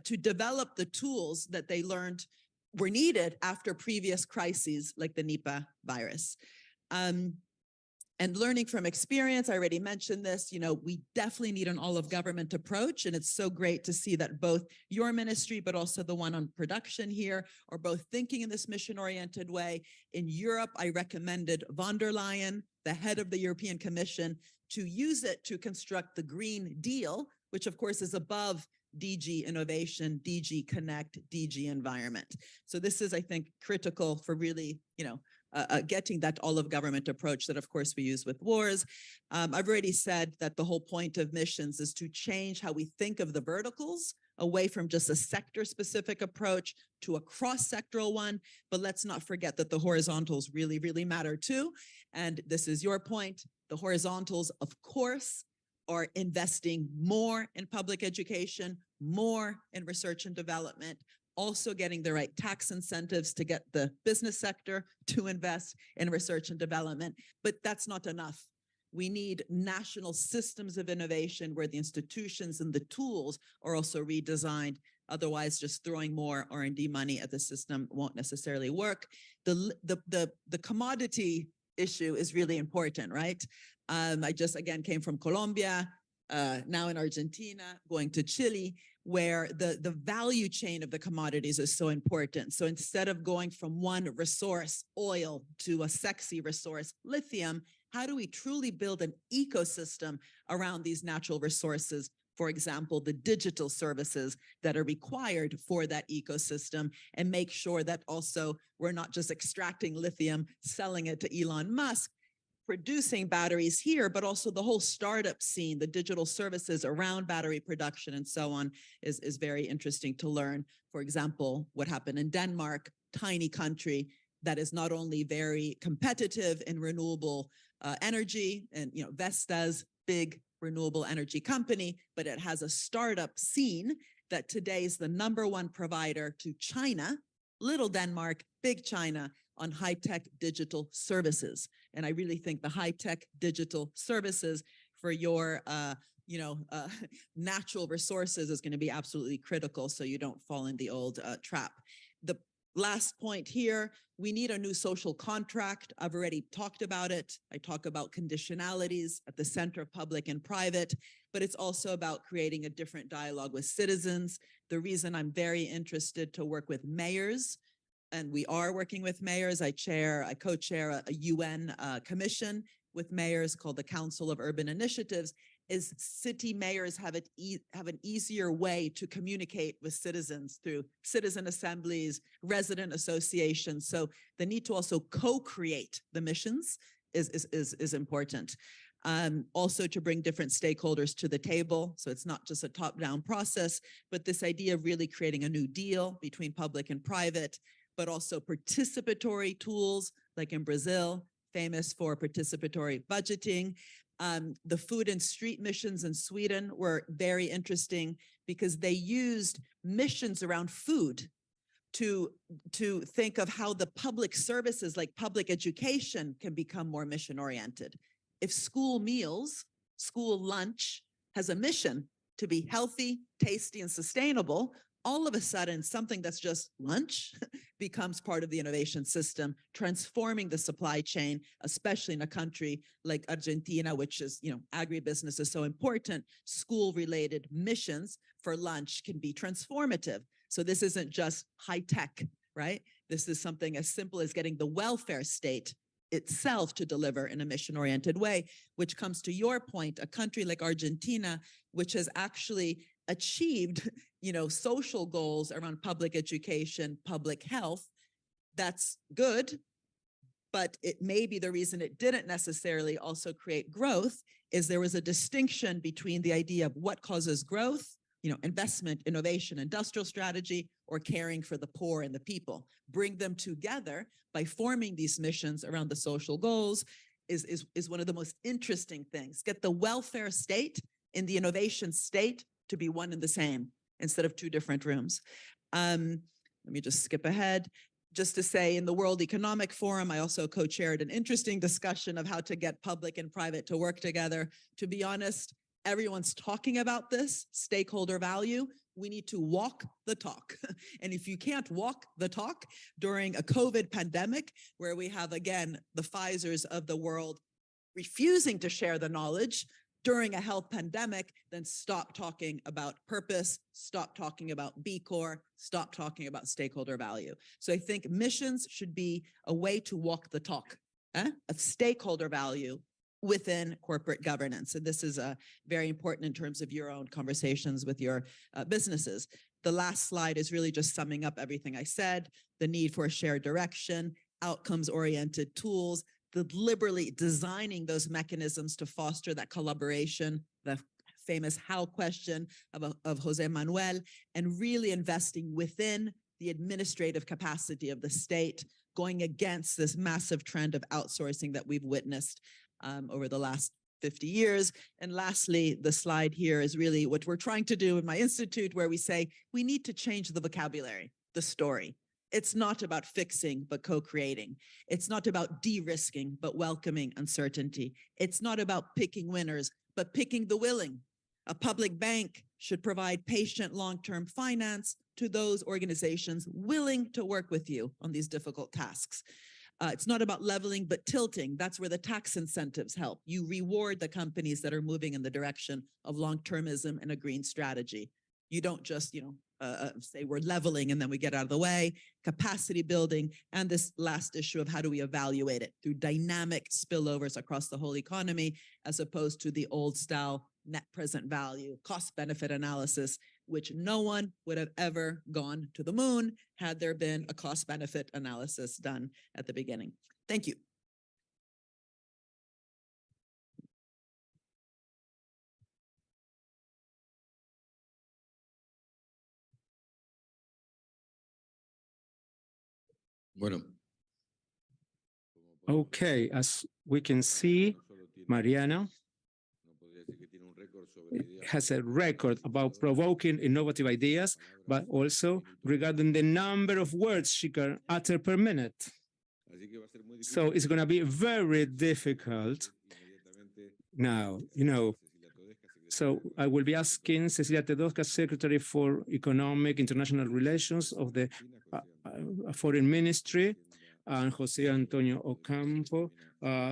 to develop the tools that they learned were needed after previous crises like the Nipah virus. And learning from experience, I already mentioned this, we definitely need an all-of-government approach, and it's so great to see that both your ministry, but also the one on production here, are both thinking in this mission-oriented way. In Europe, I recommended von der Leyen, the head of the European Commission, to use it to construct the Green Deal, which of course is above DG Innovation, DG Connect, DG Environment. So this is, I think, critical for really, getting that all-of-government approach that, of course, we use with wars. I've already said that the whole point of missions is to change how we think of the verticals away from just a sector-specific approach to a cross-sectoral one. But let's not forget that the horizontals really, really matter too. And this is your point. The horizontals, of course, are investing more in public education, more in research and development, also getting the right tax incentives to get the business sector to invest in research and development. But that's not enough. We need national systems of innovation where the institutions and the tools are also redesigned. Otherwise, just throwing more R&D money at the system won't necessarily work. The commodity issue is really important, right? I just, again, came from Colombia, now in Argentina, going to Chile, where the value chain of the commodities is so important. So instead of going from one resource, oil, to a sexy resource, lithium, how do we truly build an ecosystem around these natural resources? For example, the digital services that are required for that ecosystem, and make sure that also we're not just extracting lithium, selling it to Elon Musk, producing batteries here, but also the whole startup scene, the digital services around battery production and so on is very interesting to learn. For example, what happened in Denmark, tiny country that is not only very competitive in renewable energy, and Vestas, big renewable energy company, but it has a startup scene that today is the #1 provider to China, little Denmark, big China, on high-tech digital services. And I really think the high-tech digital services for your natural resources is going to be absolutely critical, so you don't fall in the old trap. The last point here, we need a new social contract. I've already talked about it. I talk about conditionalities at the center of public and private, but it's also about creating a different dialogue with citizens. The reason I'm very interested to work with mayors, and we are working with mayors. I co-chair a UN commission with mayors called the Council of Urban Initiatives, is city mayors have an easier way to communicate with citizens through citizen assemblies, resident associations. So the need to also co-create the missions is important. Also to bring different stakeholders to the table. So it's not just a top-down process, but this idea of really creating a new deal between public and private, but also participatory tools like in Brazil, famous for participatory budgeting. The food and street missions in Sweden were very interesting because they used missions around food to think of how the public services like public education can become more mission-oriented. If school meals, school lunch has a mission to be healthy, tasty, and sustainable, all of a sudden something that's just lunch becomes part of the innovation system, transforming the supply chain, especially in a country like Argentina, which is, agribusiness is so important. School-related missions for lunch can be transformative. So this isn't just high tech, right? This is something as simple as getting the welfare state itself to deliver in a mission-oriented way, which comes to your point, a country like Argentina, which has actually achieved, social goals around public education, public health, that's good. But it may be the reason it didn't necessarily also create growth is there was a distinction between the idea of what causes growth, investment, innovation, industrial strategy, or caring for the poor and the people. Bring them together by forming these missions around the social goals is one of the most interesting things. Get the welfare state and the innovation state to be one and the same instead of two different rooms. Let me just skip ahead. Just to say, in the World Economic Forum, I also co-chaired an interesting discussion of how to get public and private to work together. To be honest, everyone's talking about this, stakeholder value. We need to walk the talk. And if you can't walk the talk during a COVID pandemic, where we have, again, the Pfizers of the world refusing to share the knowledge during a health pandemic, then stop talking about purpose, stop talking about B Corp, stop talking about stakeholder value. So I think missions should be a way to walk the talk of stakeholder value within corporate governance. And this is very important in terms of your own conversations with your businesses. The last slide is really just summing up everything I said, the need for a shared direction, outcomes-oriented tools, deliberately designing those mechanisms to foster that collaboration, the famous how question of Jose Manuel, and really investing within the administrative capacity of the state, going against this massive trend of outsourcing that we've witnessed over the last 50 years. And lastly, the slide here is really what we're trying to do in my institute, where we say we need to change the vocabulary, the story. It's not about fixing, but co-creating. It's not about de-risking, but welcoming uncertainty. It's not about picking winners, but picking the willing. A public bank should provide patient long-term finance to those organizations willing to work with you on these difficult tasks. It's not about leveling, but tilting. That's where the tax incentives help. You reward the companies that are moving in the direction of long-termism and a green strategy. You don't just, say we're leveling and then we get out of the way. Capacity building, and this last issue of how do we evaluate it through dynamic spillovers across the whole economy, as opposed to the old style net present value, cost benefit analysis, which no one would have ever gone to the moon had there been a cost benefit analysis done at the beginning. Thank you. Bueno. Okay, as we can see, Mariana has a record about provoking innovative ideas, but also regarding the number of words she can utter per minute. So it's going to be very difficult now, So I will be asking Cecilia Tedosca, Secretary for Economic International Relations of the Foreign Ministry, and Jose Antonio Ocampo,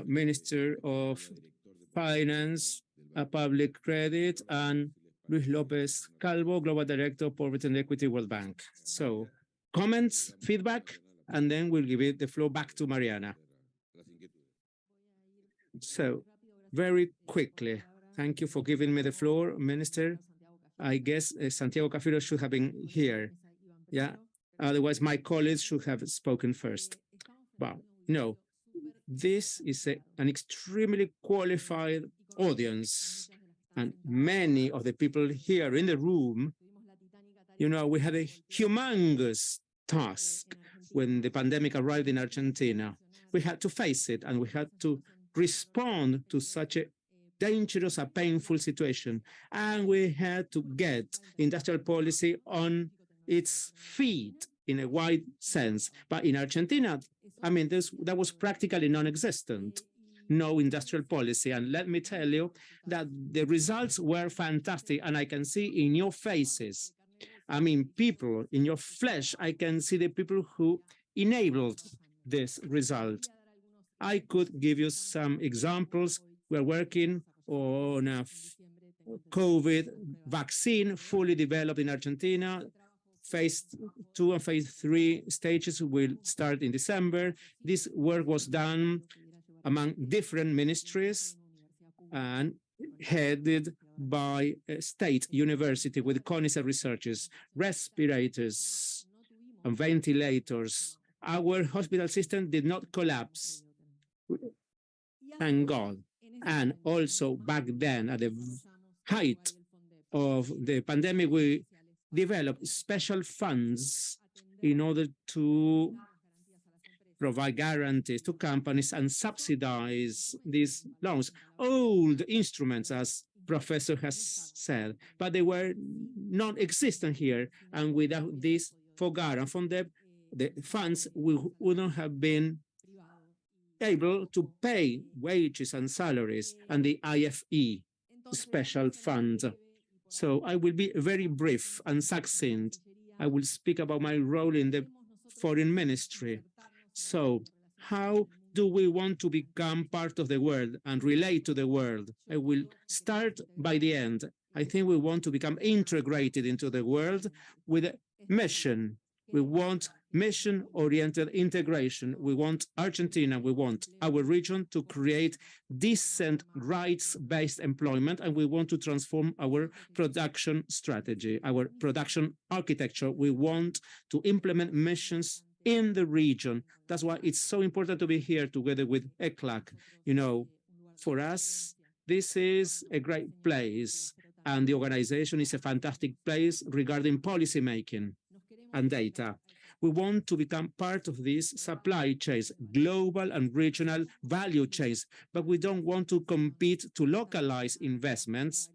Minister of Finance, Public Credit, and Luis Lopez Calvo, Global Director of Poverty and Equity, World Bank. So comments, feedback, and then we'll give it the floor back to Mariana. So very quickly, thank you for giving me the floor, Minister. I guess Santiago Cafiero should have been here. Yeah, otherwise my colleagues should have spoken first. But no, this is an extremely qualified audience, and many of the people here in the room, we had a humongous task when the pandemic arrived in Argentina. We had to face it, and we had to respond to such a dangerous and painful situation. And we had to get industrial policy on its feet in a wide sense. But in Argentina, that was practically non-existent, no industrial policy. And let me tell you that the results were fantastic. And I can see in your faces, people in your flesh, I can see the people who enabled this result. I could give you some examples. We're working on a COVID vaccine fully developed in Argentina. Phase 2 and phase 3 stages will start in December. This work was done among different ministries and headed by a state university with CONICET researchers, respirators and ventilators. Our hospital system did not collapse, thank God. And also back then, at the height of the pandemic, we developed special funds in order to provide guarantees to companies and subsidize these loans. Old instruments, as Professor has said, but they were non-existent here. And without this FOGAR from the funds, we wouldn't have been able to pay wages and salaries and the IFE special fund. So I will be very brief and succinct. I will speak about my role in the foreign ministry. So how do we want to become part of the world and relate to the world? I will start by the end. I think we want to become integrated into the world with a mission. We want mission-oriented integration. We want Argentina, we want our region to create decent rights-based employment, and we want to transform our production strategy, our production architecture. We want to implement missions in the region. That's why it's so important to be here together with ECLAC. You know, for us, this is a great place, and the organization is a fantastic place regarding policy making and data. We want to become part of these supply chains, global and regional value chains, but we don't want to compete to localize investments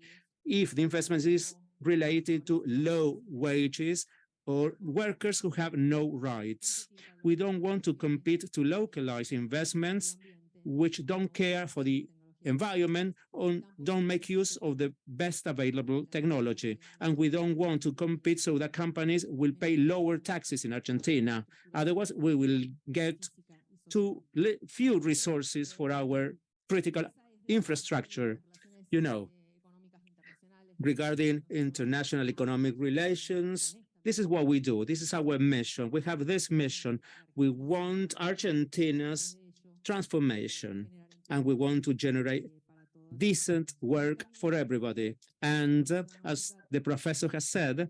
if the investment is related to low wages or workers who have no rights. We don't want to compete to localize investments which don't care for the environment or don't make use of the best available technology. And we don't want to compete so that companies will pay lower taxes in Argentina. Otherwise, we will get too few resources for our critical infrastructure. You know, regarding international economic relations, this is what we do. This is our mission. We have this mission. We want Argentina's transformation, and we want to generate decent work for everybody. And as the professor has said,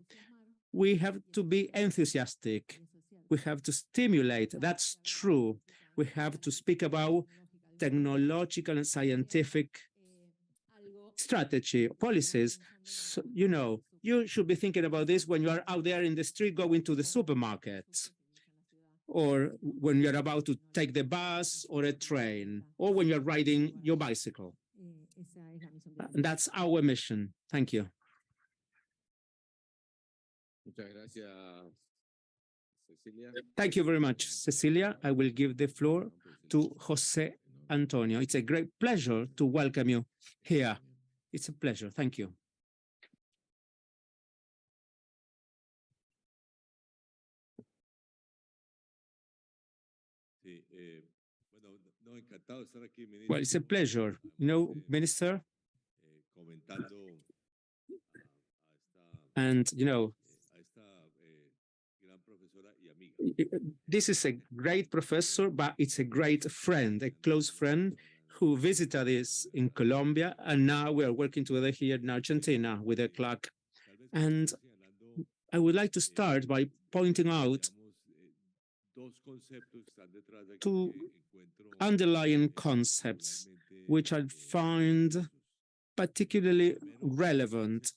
we have to be enthusiastic. We have to stimulate. That's true. We have to speak about technological and scientific strategy, policies. So, you know, you should be thinking about this when you are out there in the street going to the supermarket, or when you're about to take the bus or a train, or when you're riding your bicycle. And that's our mission. Thank you. Thank you very much, Cecilia. I will give the floor to Jose Antonio. It's a great pleasure to welcome you here. It's a pleasure. Thank you. Well, it's a pleasure. You know, Minister, and, you know, this is a great professor, but it's a great friend, a close friend who visited us in Colombia, and now we are working together here in Argentina with ECLAC. And I would like to start by pointing out two underlying concepts which I find particularly relevant.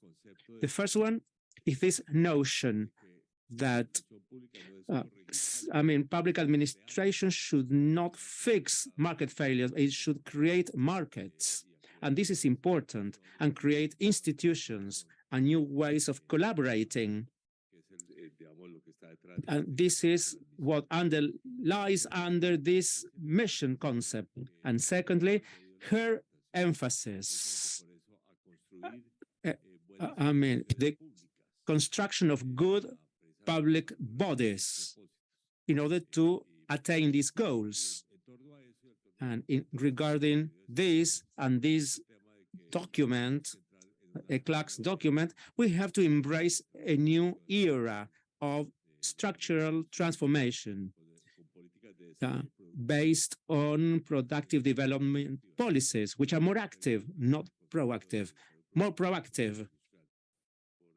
The first one is this notion that public administration should not fix market failures. It should create markets. And this is important, and create institutions and new ways of collaborating. And this is what lies under this mission concept. And secondly, her emphasis. The construction of good public bodies in order to attain these goals. And regarding this and this document, ECLAC's document, we have to embrace a new era of structural transformation based on productive development policies, which are more active, not proactive. more proactive.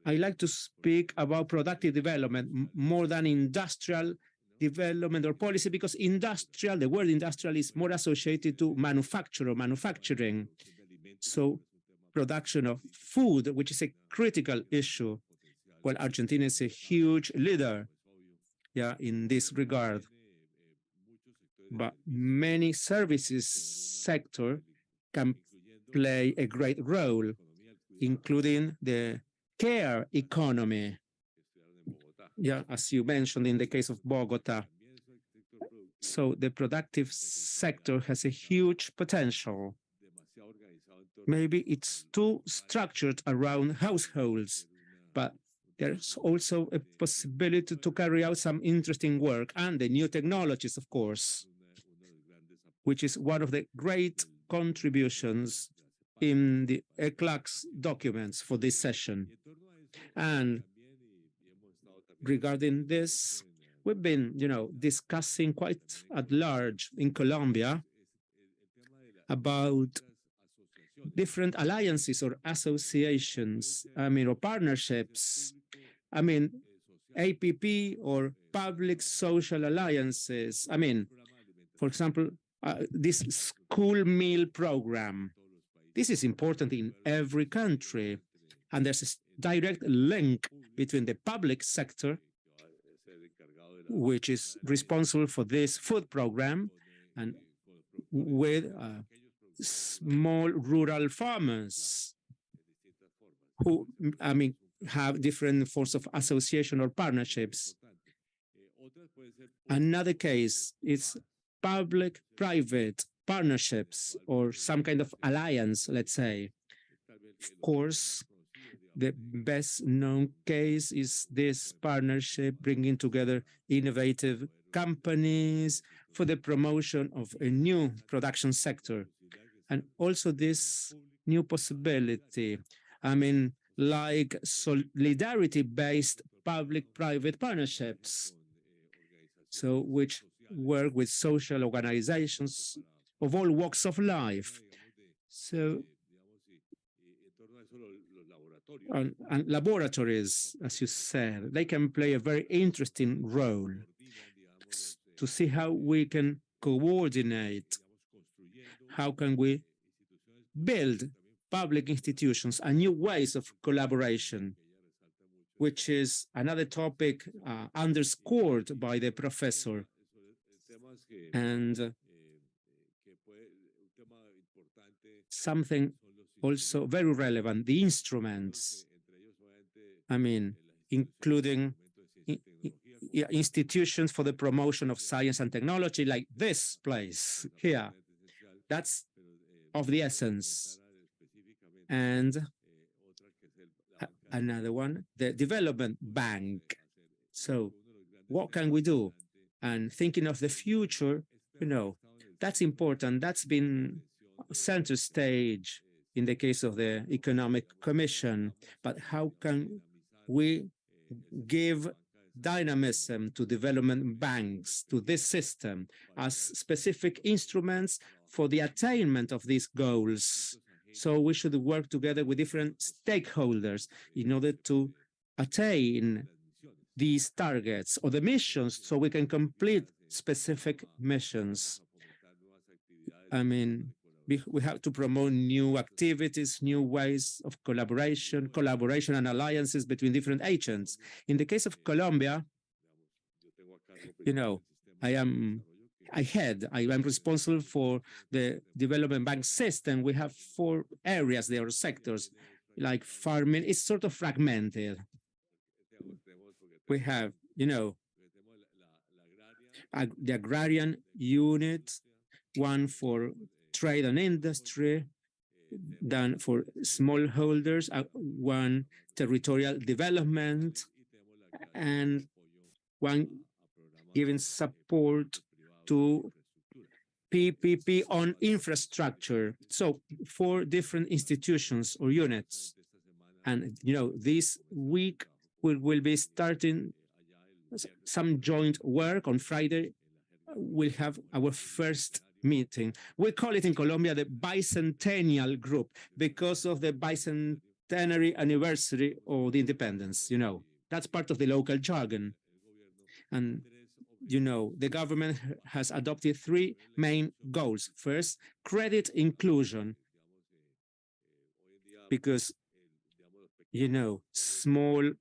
I like to speak about productive development more than industrial development or policy, because industrial, the word industrial is more associated to manufacture or manufacturing. So production of food, which is a critical issue. Well, Argentina is a huge leader, in this regard. But many services sector can play a great role, including the care economy. As you mentioned in the case of Bogota. So the productive sector has a huge potential. Maybe it's too structured around households, but there's also a possibility to carry out some interesting work, and the new technologies, of course, which is one of the great contributions in the ECLAC's documents for this session. And regarding this, we've been, discussing quite at large in Colombia about different alliances or associations, or partnerships. APP or public social alliances. For example, this school meal program. This is important in every country, and there's a direct link between the public sector, which is responsible for this food program, and with small rural farmers who, have different forms of association or partnerships. Another case is public-private partnerships or some kind of alliance, let's say. Of course, the best known case is this partnership bringing together innovative companies for the promotion of a new production sector. And also this new possibility, like solidarity-based public-private partnerships, so which work with social organizations of all walks of life. So, and laboratories, as you said, they can play a very interesting role to see how we can coordinate, how can we build public institutions and new ways of collaboration, which is another topic underscored by the professor. And something also very relevant, the instruments, including institutions for the promotion of science and technology, like this place here. That's of the essence. And another one, the development bank. So what can we do? And thinking of the future, that's important. That's been center stage in the case of the Economic Commission. But how can we give dynamism to development banks, to this system, as specific instruments for the attainment of these goals? So we should work together with different stakeholders in order to attain these targets or the missions, so we can complete specific missions. We have to promote new activities, new ways of collaboration and alliances between different agents. In the case of Colombia, I am responsible for the development bank system. We have 4 areas there, or sectors, like farming. It's sort of fragmented. We have, the agrarian unit, one for trade and industry, then for smallholders, one territorial development, and one giving support to PPP on infrastructure. So 4 different institutions or units. And, this week we will be starting some joint work. On Friday, we'll have our first meeting. We call it in Colombia the bicentennial group, because of the centenary anniversary of the independence, you know. That's part of the local jargon. And, you know, the government has adopted three main goals. First, credit inclusion, because, you know, small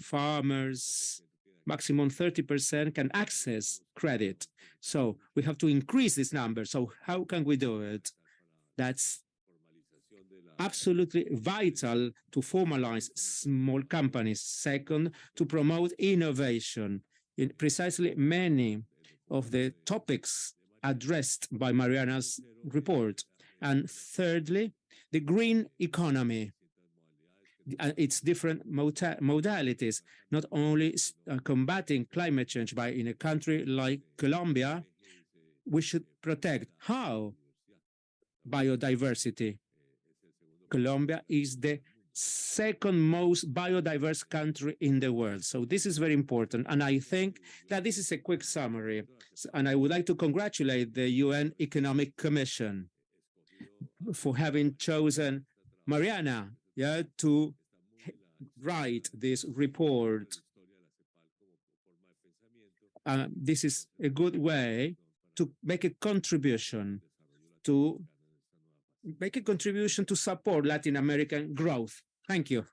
farmers, maximum 30% can access credit. So we have to increase this number. So how can we do it? That's absolutely vital to formalize small companies. Second, to promote innovation in precisely many of the topics addressed by Mariana's report. And thirdly, the green economy, its different modalities, not only combating climate change, but in a country like Colombia, we should protect. How? Biodiversity. Colombia is the second most biodiverse country in the world. So this is very important. And I think that this is a quick summary. And I would like to congratulate the UN Economic Commission for having chosen Mariana, to write this report. This is a good way to make a contribution to support Latin American growth. Thank you.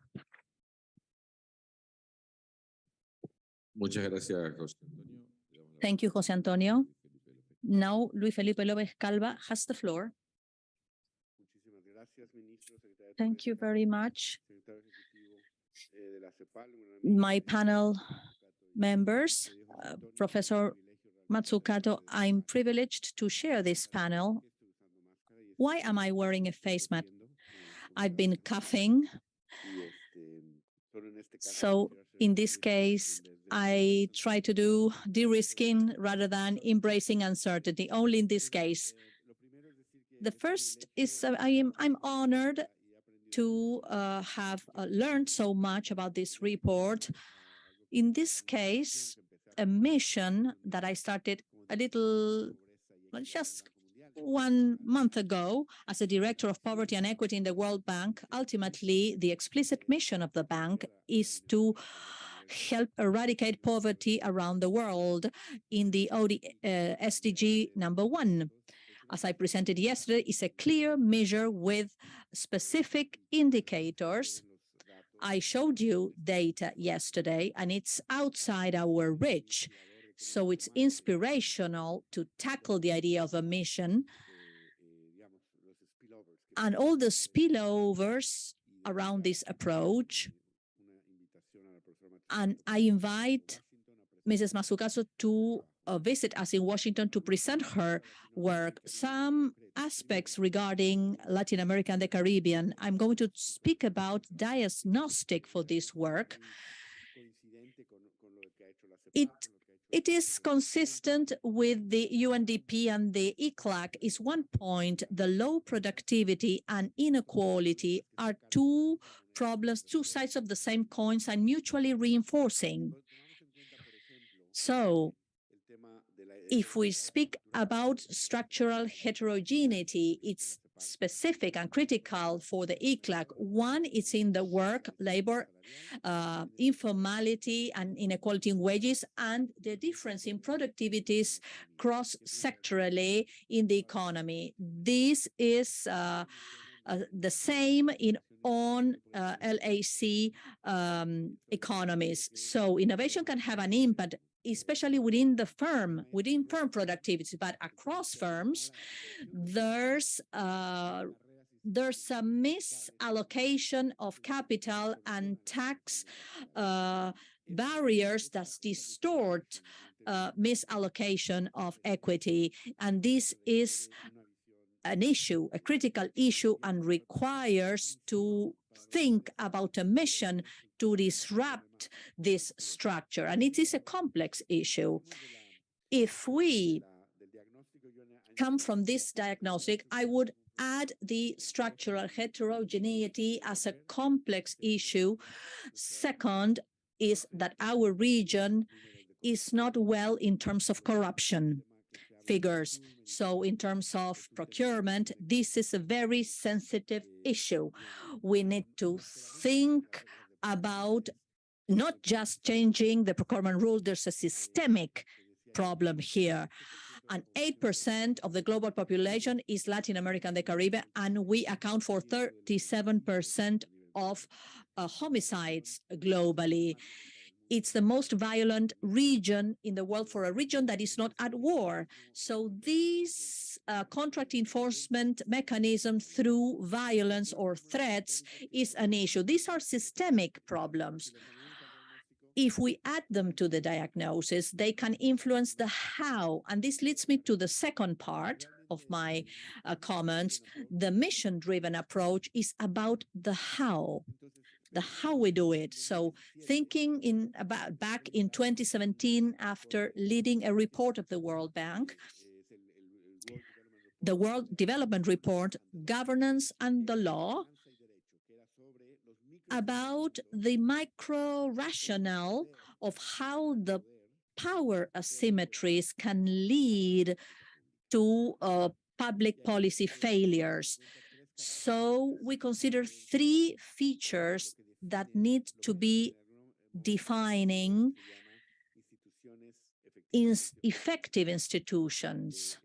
Muchas gracias, José Antonio. Thank you, José Antonio. Now, Luis Felipe López Calva has the floor. Thank you very much. My panel members, Professor Mazzucato, I'm privileged to share this panel. Why am I wearing a face mask? I've been coughing. So in this case, I try to do de-risking rather than embracing uncertainty, only in this case. The first is I'm honored to have learned so much about this report. In this case, a mission that I started just 1 month ago as a director of poverty and equity in the World Bank. Ultimately, the explicit mission of the bank is to help eradicate poverty around the world in the SDG number 1. As I presented yesterday, is a clear measure with specific indicators. I showed you data yesterday, and it's outside our reach. So it's inspirational to tackle the idea of a mission and all the spillovers around this approach. And I invite Mrs. Mazzucato to visit us in Washington to present her work. Some aspects regarding Latin America and the Caribbean. I'm going to speak about diagnostic for this work. It is consistent with the UNDP and the ECLAC. Is one point, the low productivity and inequality are two problems, two sides of the same coins and mutually reinforcing. So if we speak about structural heterogeneity, it's specific and critical for the ECLAC. One is in the work, labor, informality and inequality in wages, and the difference in productivities cross-sectorally in the economy. This is the same in LAC economies. So innovation can have an impact, especially within firm productivity, but across firms, there's a misallocation of capital and tax barriers that distort misallocation of equity. And this is an issue, a critical issue, and requires to think about a mission to disrupt this structure. And it is a complex issue. If we come from this diagnostic, I would add the structural heterogeneity as a complex issue. Second is that our region is not well in terms of corruption. figures. So in terms of procurement, this is a very sensitive issue. We need to think about not just changing the procurement rule, there's a systemic problem here. And 8% of the global population is Latin America and the Caribbean, and we account for 37% of homicides globally. It's the most violent region in the world for a region that is not at war. So this contract enforcement mechanism through violence or threats is an issue. These are systemic problems. If we add them to the diagnosis, they can influence the how. And this leads me to the second part of my comments. The mission-driven approach is about the how we do it. So thinking back in 2017, after leading a report of the World Bank, the World Development Report, Governance and the Law, about the micro rationale of how the power asymmetries can lead to public policy failures. So we consider three features that need to be defining effective institutions,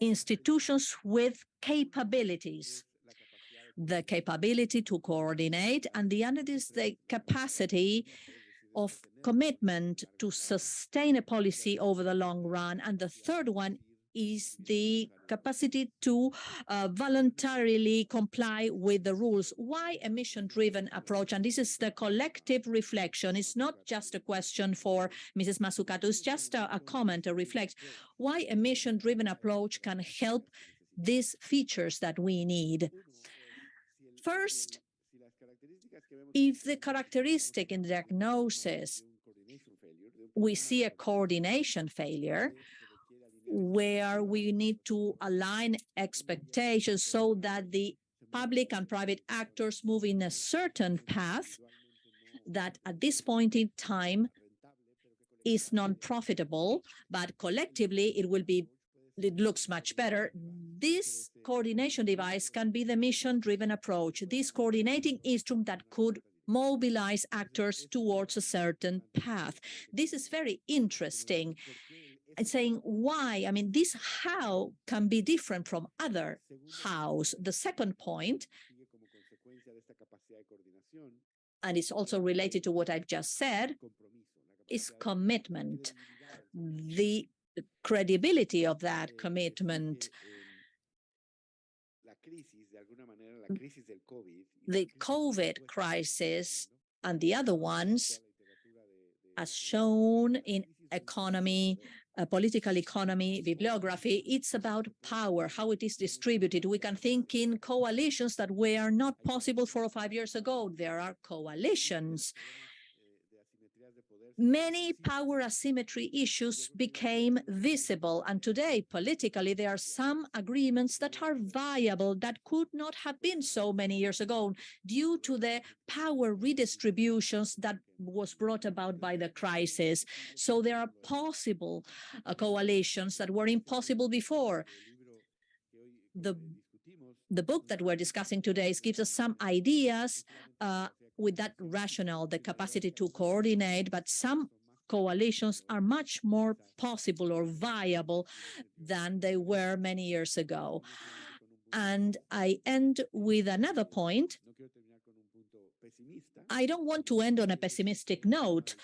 institutions with capabilities. The capability to coordinate, and the other is the capacity of commitment to sustain a policy over the long run. And the third one is the capacity to voluntarily comply with the rules. Why a mission-driven approach? And this is the collective reflection. It's not just a question for Mrs. Mazzucato. It's just a comment, a reflect. Why a mission-driven approach can help these features that we need. First, if the characteristic in the diagnosis, we see a coordination failure where we need to align expectations so that the public and private actors move in a certain path that at this point in time is non-profitable, but collectively it looks much better. This coordination device can be the mission-driven approach, this coordinating instrument that could mobilize actors towards a certain path. This is very interesting. And saying why, I mean, this how can be different from other hows. The second point, and it's also related to what I've just said, is commitment. The credibility of that commitment. The COVID crisis and the other ones, as shown in economy, political economy, bibliography, it's about power, how it is distributed. We can think in coalitions that were not possible 4 or 5 years ago. There are coalitions. Many power asymmetry issues became visible, and today, politically, there are some agreements that are viable that could not have been so many years ago due to the power redistributions that was brought about by the crisis. So there are possible coalitions that were impossible before. The book that we're discussing today gives us some ideas with that rationale, the capacity to coordinate, but some coalitions are much more possible or viable than they were many years ago. And I end with another point. I don't want to end on a pessimistic note,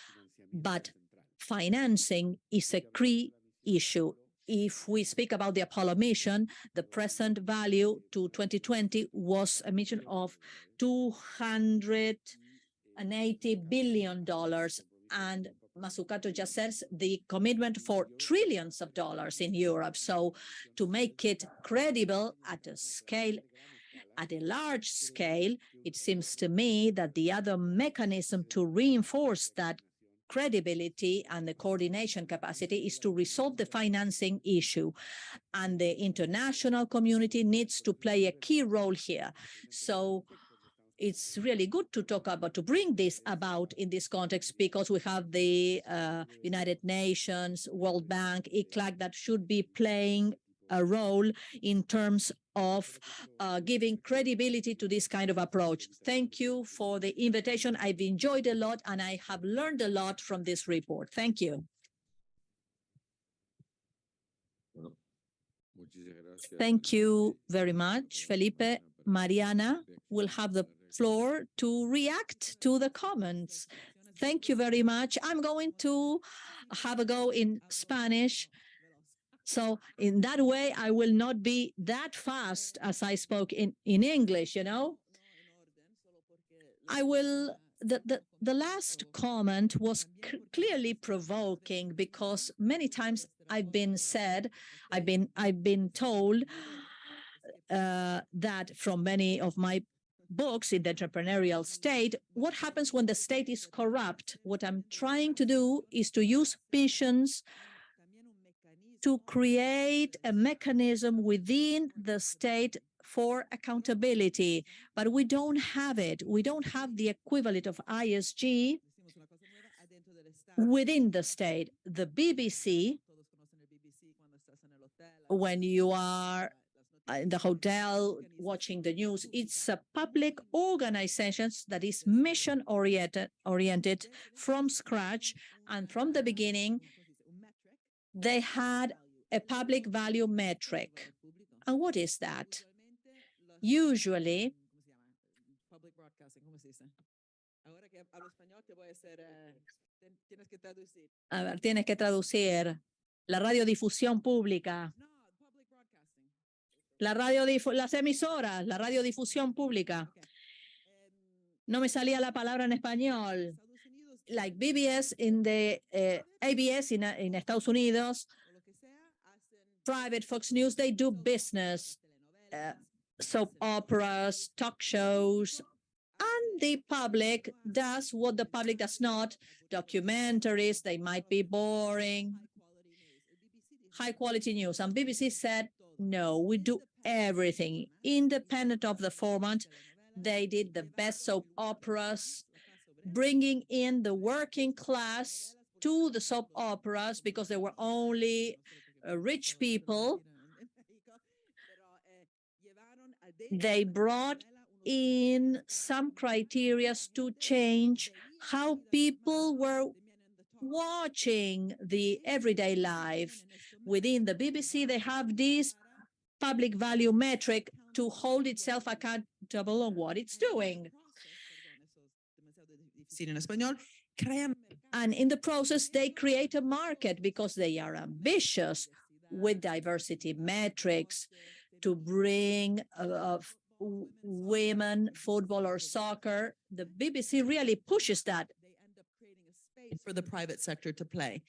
but financing is a key issue. If we speak about the Apollo mission, the present value to 2020 was a mission of $280 billion. And Mazzucato just says the commitment for trillions of dollars in Europe. So to make it credible at a scale, at a large scale, it seems to me that the other mechanism to reinforce that credibility and the coordination capacity is to resolve the financing issue. And the international community needs to play a key role here. So it's really good to talk about, to bring this about in this context, because we have the United Nations, World Bank, ECLAC that should be playing a role in terms of giving credibility to this kind of approach. Thank you for the invitation. I've enjoyed a lot and I have learned a lot from this report. Thank you. Thank you very much, Felipe. Mariana will have the floor to react to the comments. Thank you very much. I'm going to have a go in Spanish. So in that way, I will not be that fast as I spoke in English, you know. The last comment was clearly provoking, because many times I've been told that from many of my books in the entrepreneurial state, what happens when the state is corrupt? What I'm trying to do is to use missions to create a mechanism within the state for accountability, but we don't have it. We don't have the equivalent of ISG within the state. The BBC, when you are in the hotel watching the news, it's a public organization that is mission oriented from scratch, and from the beginning they had a public value metric. And what is that? Usually, public broadcasting, ¿cómo se dice? Ahora que hablo español te voy a hacer, tienes que traducir. A ver, tienes que traducir. La radiodifusión pública. No, public broadcasting. Las emisoras, la radiodifusión pública. No me salía la palabra en español. Like BBS in the ABS in Estados Unidos, private Fox News, they do business, soap operas, talk shows, and the public does what the public does not. Documentaries, they might be boring, high quality news. And BBC said, no, we do everything independent of the format. They did the best soap operas, bringing in the working class to the soap operas because there were only rich people. They brought in some criteria to change how people were watching the everyday life. Within the BBC, they have this public value metric to hold itself accountable on what it's doing. And in the process, they create a market because they are ambitious with diversity metrics to bring women, football or soccer. The BBC really pushes that. They end up creating a space for the private sector to play.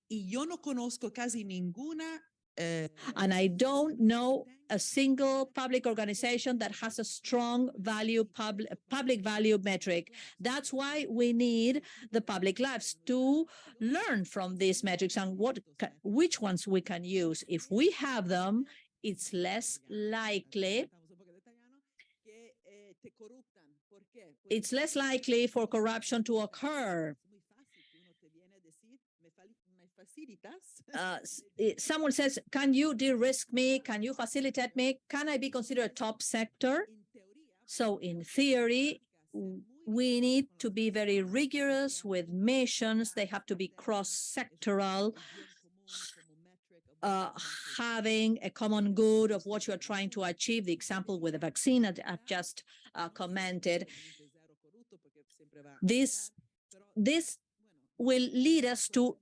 Y yo no conozco casi ninguna. And I don't know a single public organization that has a strong public value metric. That's why we need the public lives to learn from these metrics and which ones we can use. If we have them, it's less likely. It's less likely for corruption to occur. Someone says, can you de-risk me? Can you facilitate me? Can I be considered a top sector? So in theory, we need to be very rigorous with missions. They have to be cross-sectoral, having a common good of what you're trying to achieve. The example with the vaccine I've just commented. This will lead us to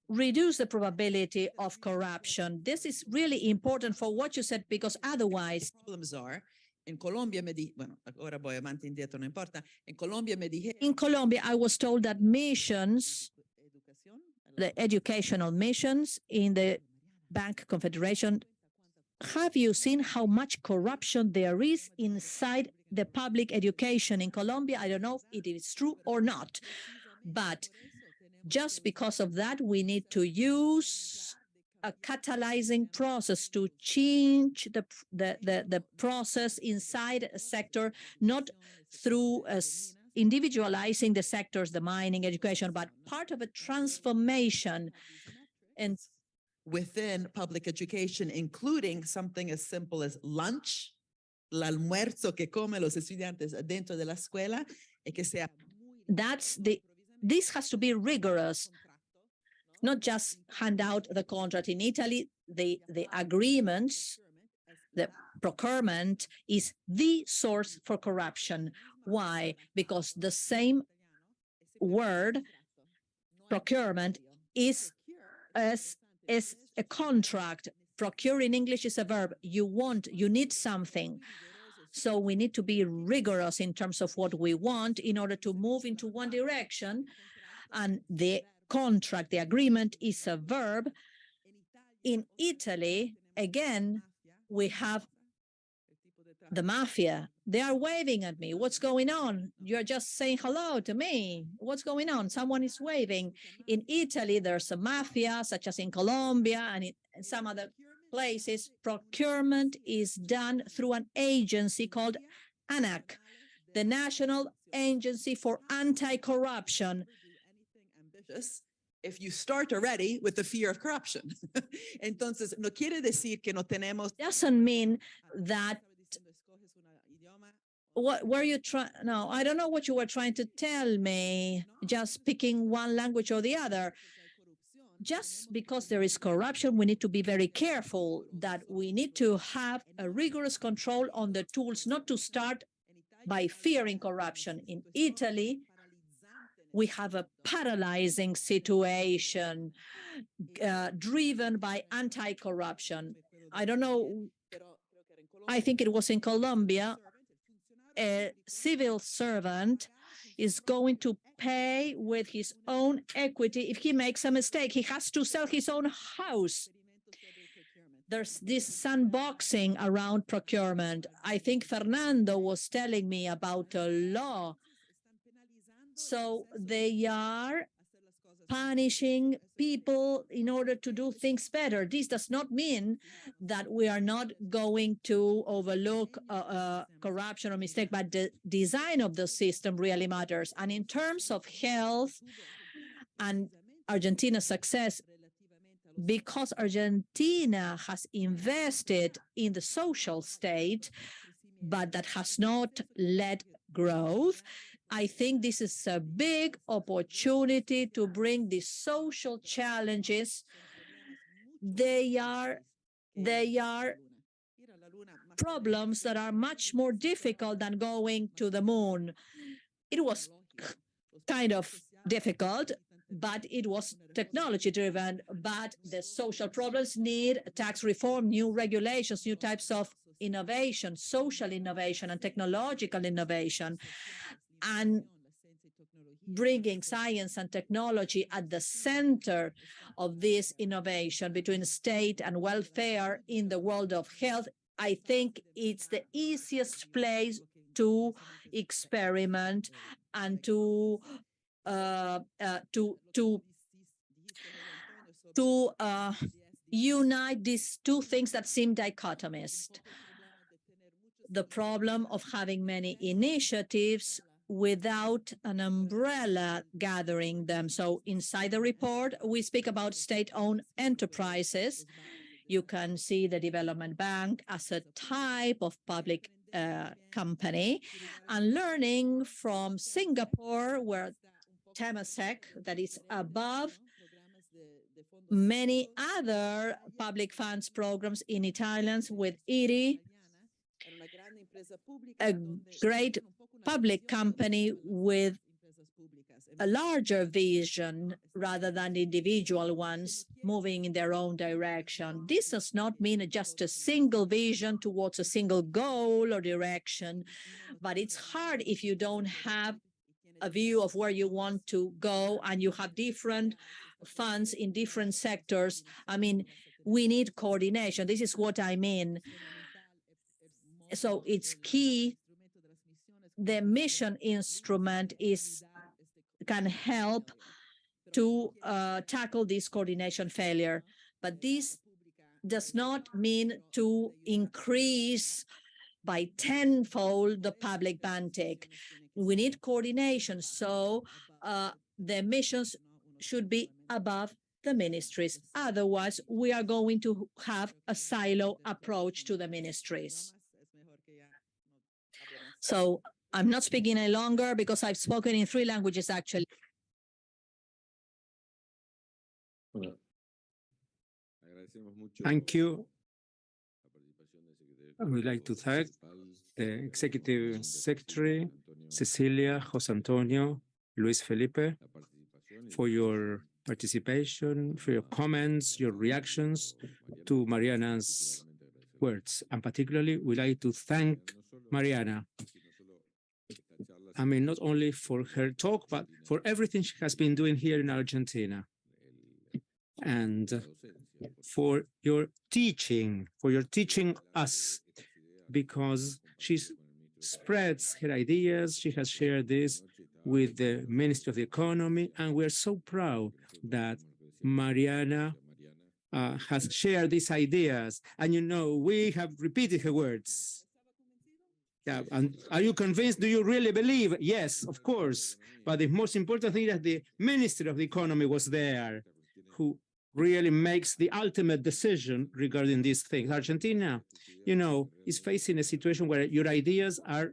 reduce the probability of corruption. This is really important for what you said, because otherwise... Problems are, in Colombia, ora voy avanti indietro, no importa. In Colombia, in Colombia, I was told that missions, the educational missions in the Bank Confederation, have you seen how much corruption there is inside the public education in Colombia? I don't know if it is true or not, but just because of that, we need to use a catalyzing process to change the process inside a sector, not through individualizing the sectors, the mining, education, but part of a transformation. And within public education, including something as simple as lunch, el almuerzo que come los estudiantes dentro de la escuela, y que sea this has to be rigorous, not just hand out the contract. In Italy, the agreements, the procurement is the source for corruption. Why? Because the same word, procurement, is a contract. Procure in English is a verb. You need something. So we need to be rigorous in terms of what we want in order to move into one direction. And the contract, the agreement, is a verb. In Italy, again, we have the mafia. They are waving at me. What's going on? You're just saying hello to me. What's going on? Someone is waving. In Italy, there's a mafia, such as in Colombia and in some other places. Procurement is done through an agency called ECLAC, the National Agency for Anti-Corruption. If you start already with the fear of corruption. Entonces, no quiere decir que no tenemos. Doesn't mean that. What were you trying? No, I don't know what you were trying to tell me, just picking one language or the other. Just because there is corruption, we need to be very careful that we need to have a rigorous control on the tools, not to start by fearing corruption. In Italy, we have a paralyzing situation driven by anti-corruption. I don't know. I think it was in Colombia. A civil servant is going to pay with his own equity if he makes a mistake. He has to sell his own house. There's this sandboxing around procurement. I think Fernando was telling me about a law. So they are punishing people in order to do things better. This does not mean that we are not going to overlook corruption or mistake, but the design of the system really matters. And in terms of health and Argentina's success, because Argentina has invested in the social state, but that has not led growth, I think this is a big opportunity to bring the social challenges. They are problems that are much more difficult than going to the moon. It was kind of difficult, but it was technology driven. But the social problems need tax reform, new regulations, new types of innovation, social innovation and technological innovation. And bringing science and technology at the center of this innovation between state and welfare in the world of health, I think it's the easiest place to experiment and to unite these two things that seem dichotomist. The problem of having many initiatives without an umbrella gathering them. So inside the report, we speak about state-owned enterprises. You can see the Development Bank as a type of public company, and learning from Singapore, where Temasek, that is above many other public funds programs in Italians with IRI, a great public company with a larger vision rather than individual ones moving in their own direction. This does not mean just a single vision towards a single goal or direction, but it's hard if you don't have a view of where you want to go and you have different funds in different sectors. I mean, we need coordination. This is what I mean. So it's key. The mission instrument can help to tackle this coordination failure. But this does not mean to increase by tenfold the public budget. We need coordination, so the emissions should be above the ministries. Otherwise, we are going to have a silo approach to the ministries. So I'm not speaking any longer because I've spoken in 3 languages, actually. Thank you. I would like to thank the Executive Secretary, Cecilia, José Antonio, Luis Felipe, for your participation, for your comments, your reactions to Mariana's words. And particularly, we'd like to thank Mariana. I mean, not only for her talk, but for everything she has been doing here in Argentina. And for your teaching us, because she spreads her ideas. She has shared this with the Ministry of the Economy, and we're so proud that Mariana has shared these ideas. And you know, we have repeated her words. Yeah, and are you convinced? Do you really believe? Yes, of course. But the most important thing is that the Ministry of the Economy was there, who really makes the ultimate decision regarding these things. Argentina, you know, is facing a situation where your ideas are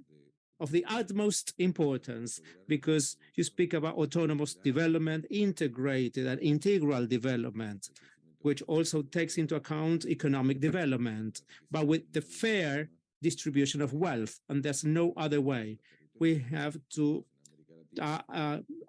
of the utmost importance, because you speak about autonomous development, integrated and integral development, which also takes into account economic development, but with the fair distribution of wealth, and there's no other way. We have to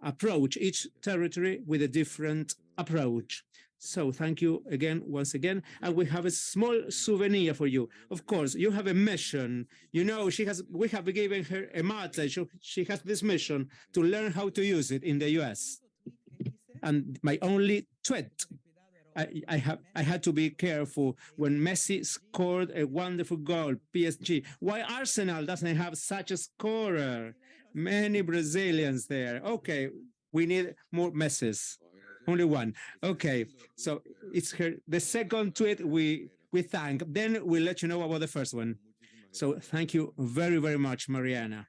approach each territory with a different approach. So thank you again, once again. And we have a small souvenir for you. Of course, you have a mission. You know, we have given her a mate. She has this mission to learn how to use it in the US. And my only tweet, I had to be careful when Messi scored a wonderful goal, PSG. Why Arsenal doesn't have such a scorer? Many Brazilians there. Okay, we need more Messis. Only one. Okay, so it's her, the second tweet we thank. Then we'll let you know about the first one. So thank you very, very much, Mariana.